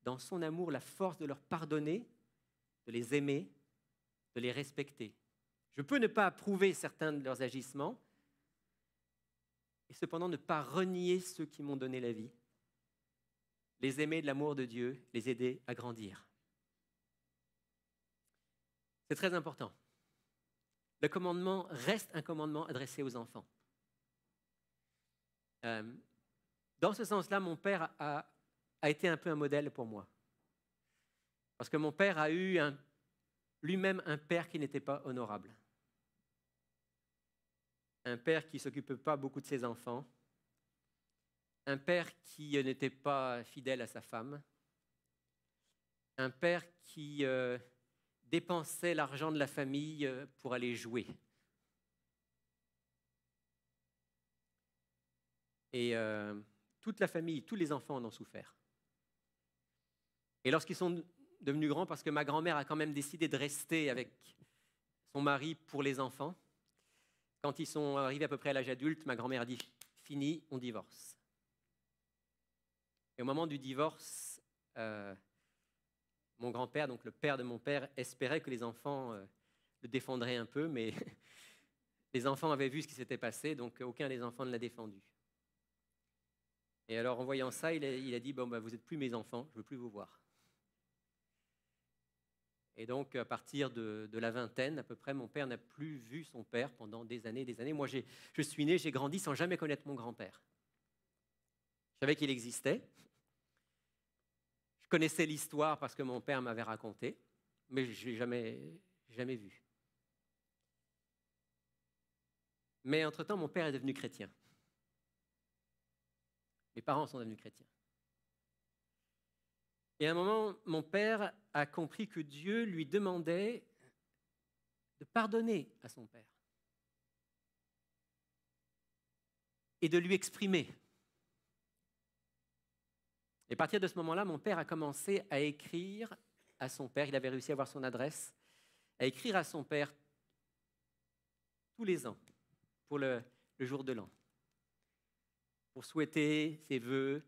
dans son amour la force de leur pardonner, de les aimer, de les respecter. Je peux ne pas approuver certains de leurs agissements et cependant ne pas renier ceux qui m'ont donné la vie, les aimer de l'amour de Dieu, les aider à grandir. C'est très important. Le commandement reste un commandement adressé aux enfants. Dans ce sens-là, mon père a été un peu un modèle pour moi. Parce que mon père a eu lui-même un père qui n'était pas honorable. Un père qui ne s'occupait pas beaucoup de ses enfants. Un père qui n'était pas fidèle à sa femme. Un père qui dépensait l'argent de la famille pour aller jouer. Et toute la famille, tous les enfants en ont souffert. Et lorsqu'ils sont devenus grands, parce que ma grand-mère a quand même décidé de rester avec son mari pour les enfants, quand ils sont arrivés à peu près à l'âge adulte, ma grand-mère a dit « Fini, on divorce ». Et au moment du divorce, mon grand-père, donc le père de mon père, espérait que les enfants le défendraient un peu, mais les enfants avaient vu ce qui s'était passé, donc aucun des enfants ne l'a défendu. Et alors, en voyant ça, il a dit « Bon, vous n'êtes plus mes enfants, je ne veux plus vous voir ». Et donc, à partir de la vingtaine, à peu près, mon père n'a plus vu son père pendant des années et des années. Moi, je suis né, j'ai grandi sans jamais connaître mon grand-père. Je savais qu'il existait. Je connaissais l'histoire parce que mon père m'avait raconté, mais je ne l'ai jamais vu. Mais entre-temps, mon père est devenu chrétien. Mes parents sont devenus chrétiens. Et à un moment, mon père a compris que Dieu lui demandait de pardonner à son père et de lui exprimer. Et à partir de ce moment-là, mon père a commencé à écrire à son père, il avait réussi à avoir son adresse, à écrire à son père tous les ans pour le jour de l'an, pour souhaiter ses vœux.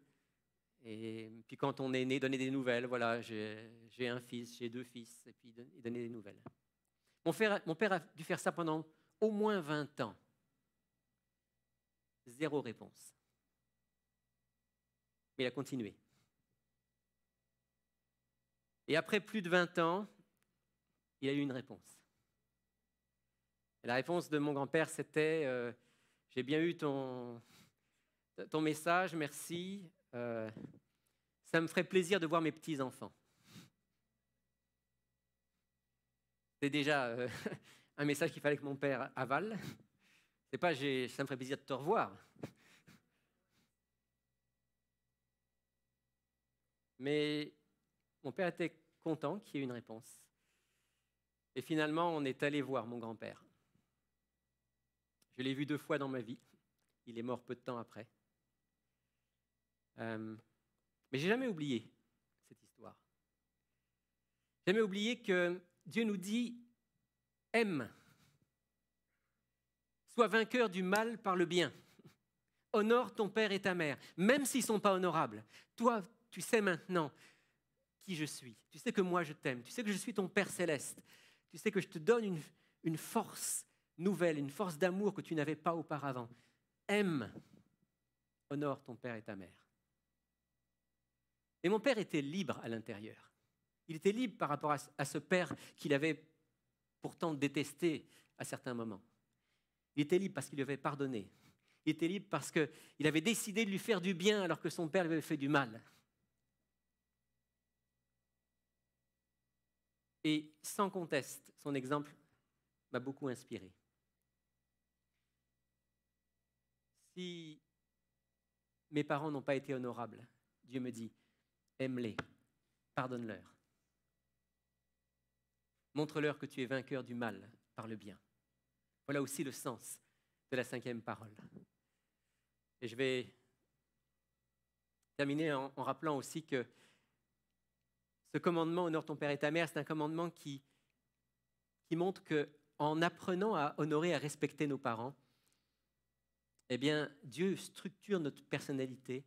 Et puis quand on est né, donner des nouvelles. Voilà, j'ai un fils, j'ai 2 fils, et puis donner des nouvelles. Mon père a dû faire ça pendant au moins 20 ans. 0 réponse. Mais il a continué. Et après plus de 20 ans, il a eu une réponse. Et la réponse de mon grand-père, c'était j'ai bien eu ton message, merci. Ça me ferait plaisir de voir mes petits-enfants. C'est déjà un message qu'il fallait que mon père avale. C'est pas ça me ferait plaisir de te revoir. Mais mon père était content qu'il y ait une réponse. Et finalement, on est allé voir mon grand-père. Je l'ai vu 2 fois dans ma vie. Il est mort peu de temps après. Mais je n'ai jamais oublié cette histoire. Je n'ai jamais oublié que Dieu nous dit « aime ». Sois vainqueur du mal par le bien. Honore ton père et ta mère, même s'ils ne sont pas honorables. Toi, tu sais maintenant qui je suis. Tu sais que moi, je t'aime. Tu sais que je suis ton Père céleste. Tu sais que je te donne une force nouvelle, une force d'amour que tu n'avais pas auparavant. Aime, honore ton père et ta mère. Et mon père était libre à l'intérieur. Il était libre par rapport à ce père qu'il avait pourtant détesté à certains moments. Il était libre parce qu'il lui avait pardonné. Il était libre parce qu'il avait décidé de lui faire du bien alors que son père lui avait fait du mal. Et sans conteste, son exemple m'a beaucoup inspiré. Si mes parents n'ont pas été honorables, Dieu me dit, aime-les, pardonne-leur. Montre-leur que tu es vainqueur du mal par le bien. Voilà aussi le sens de la 5e parole. Et je vais terminer en rappelant aussi que ce commandement, honore ton père et ta mère, c'est un commandement qui montre qu'en apprenant à honorer, à respecter nos parents, eh bien, Dieu structure notre personnalité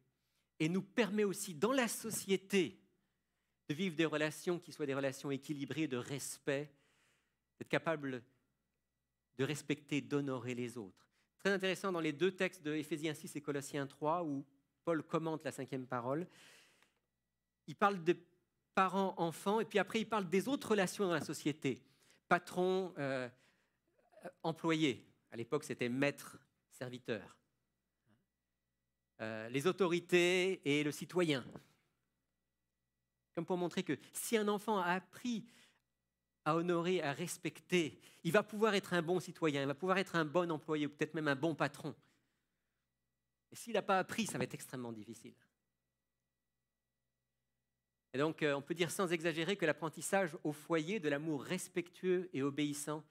et nous permet aussi, dans la société, de vivre des relations qui soient des relations équilibrées, de respect, d'être capable de respecter, d'honorer les autres. Très intéressant dans les 2 textes de Éphésiens 6 et Colossiens 3, où Paul commente la 5e parole. Il parle de parents-enfants, et puis après, il parle des autres relations dans la société. Patron, employé. À l'époque, c'était maître-serviteur. Les autorités et le citoyen. Comme pour montrer que si un enfant a appris à honorer, à respecter, il va pouvoir être un bon citoyen, il va pouvoir être un bon employé, ou peut-être même un bon patron. Et s'il n'a pas appris, ça va être extrêmement difficile. Et donc, on peut dire sans exagérer que l'apprentissage au foyer de l'amour respectueux et obéissant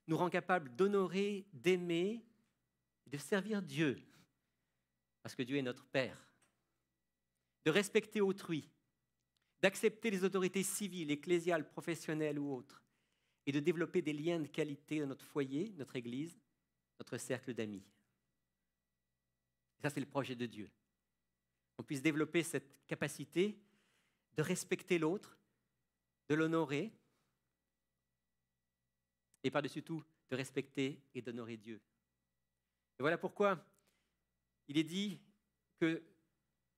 nous rend capables d'honorer, d'aimer, de servir Dieu, parce que Dieu est notre Père, de respecter autrui, d'accepter les autorités civiles, ecclésiales, professionnelles ou autres, et de développer des liens de qualité dans notre foyer, notre Église, notre cercle d'amis. Ça, c'est le projet de Dieu. On puisse développer cette capacité de respecter l'autre, de l'honorer, et par-dessus tout, de respecter et d'honorer Dieu. Et voilà pourquoi il est dit que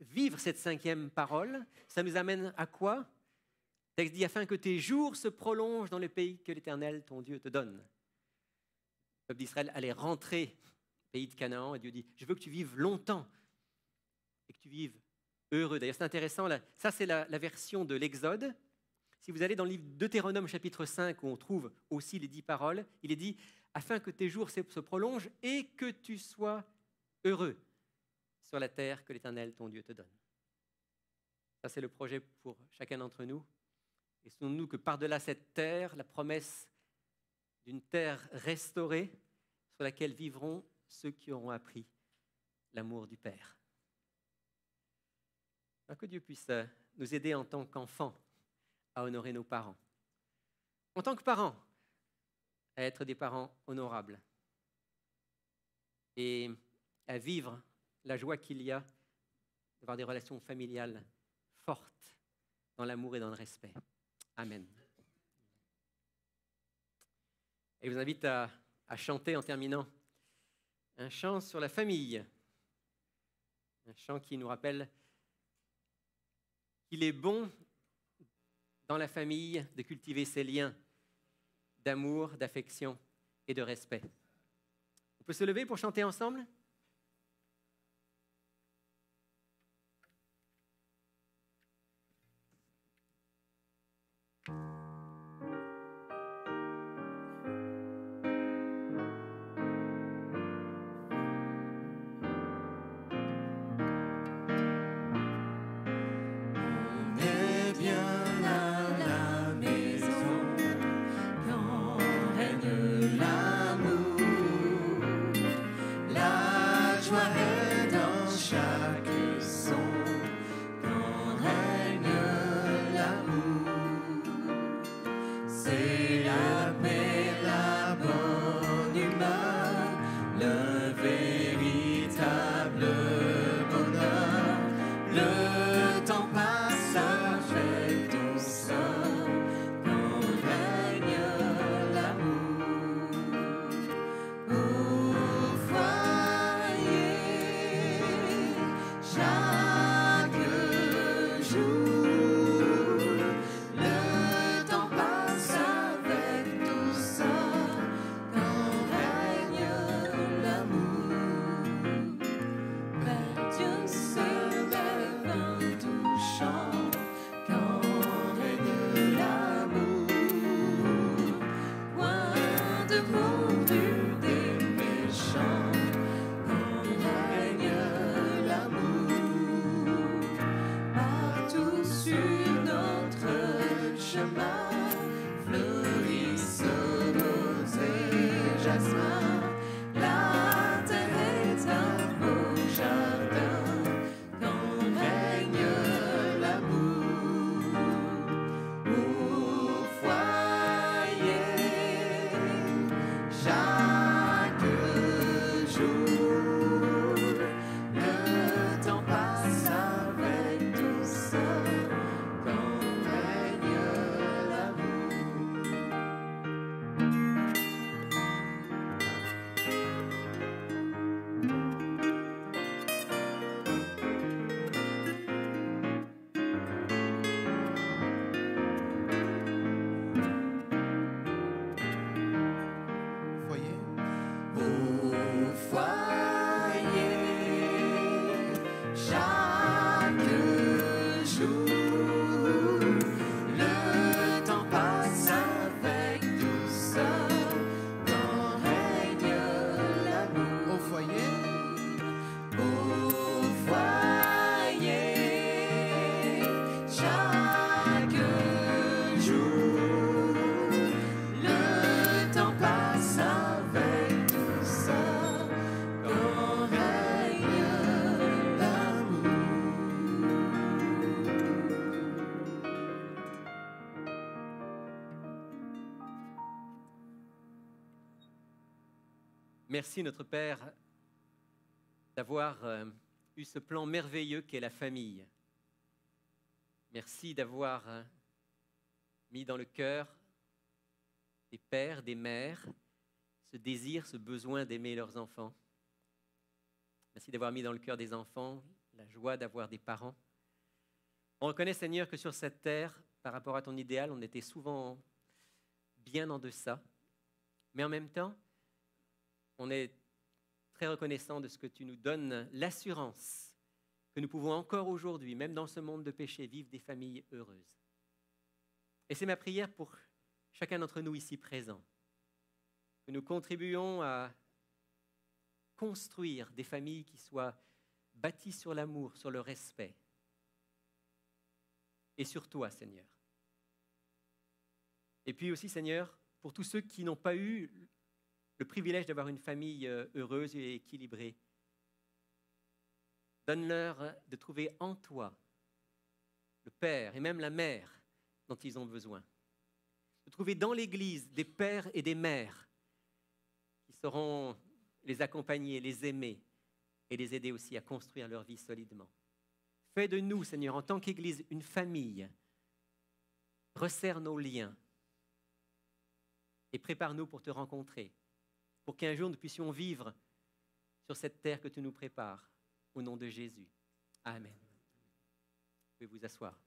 vivre cette 5e parole, ça nous amène à quoi? Le texte dit, afin que tes jours se prolongent dans le pays que l'Éternel, ton Dieu, te donne. Le peuple d'Israël allait rentrer au pays de Canaan, et Dieu dit, je veux que tu vives longtemps, et que tu vives heureux. D'ailleurs, c'est intéressant, ça c'est la version de l'Exode. Si vous allez dans le livre Deutéronome chapitre 5, où on trouve aussi les 10 paroles, il est dit, afin que tes jours se prolongent et que tu sois heureux sur la terre que l'Éternel, ton Dieu, te donne. Ça, c'est le projet pour chacun d'entre nous. Et souvenons-nous que par-delà cette terre, la promesse d'une terre restaurée sur laquelle vivront ceux qui auront appris l'amour du Père. Alors que Dieu puisse nous aider en tant qu'enfants à honorer nos parents. En tant que parents, à être des parents honorables et à vivre la joie qu'il y a d'avoir des relations familiales fortes dans l'amour et dans le respect. Amen. Et je vous invite à chanter en terminant un chant sur la famille. Un chant qui nous rappelle qu'il est bon dans la famille de cultiver ces liens d'amour, d'affection et de respect. On peut se lever pour chanter ensemble ? Chaque jour. Merci, notre Père, d'avoir eu ce plan merveilleux qu'est la famille. Merci d'avoir mis dans le cœur des pères, des mères, ce désir, ce besoin d'aimer leurs enfants. Merci d'avoir mis dans le cœur des enfants la joie d'avoir des parents. On reconnaît, Seigneur, que sur cette terre, par rapport à ton idéal, on était souvent bien en deçà. Mais en même temps, on est très reconnaissant de ce que tu nous donnes, l'assurance que nous pouvons encore aujourd'hui, même dans ce monde de péché, vivre des familles heureuses. Et c'est ma prière pour chacun d'entre nous ici présents, que nous contribuions à construire des familles qui soient bâties sur l'amour, sur le respect, et sur toi, Seigneur. Et puis aussi, Seigneur, pour tous ceux qui n'ont pas eu le privilège d'avoir une famille heureuse et équilibrée, donne-leur de trouver en toi le père et même la mère dont ils ont besoin. De trouver dans l'Église des pères et des mères qui sauront les accompagner, les aimer et les aider aussi à construire leur vie solidement. Fais de nous, Seigneur, en tant qu'Église, une famille. Resserre nos liens et prépare-nous pour te rencontrer, pour qu'un jour nous puissions vivre sur cette terre que tu nous prépares. Au nom de Jésus. Amen. Vous pouvez vous asseoir.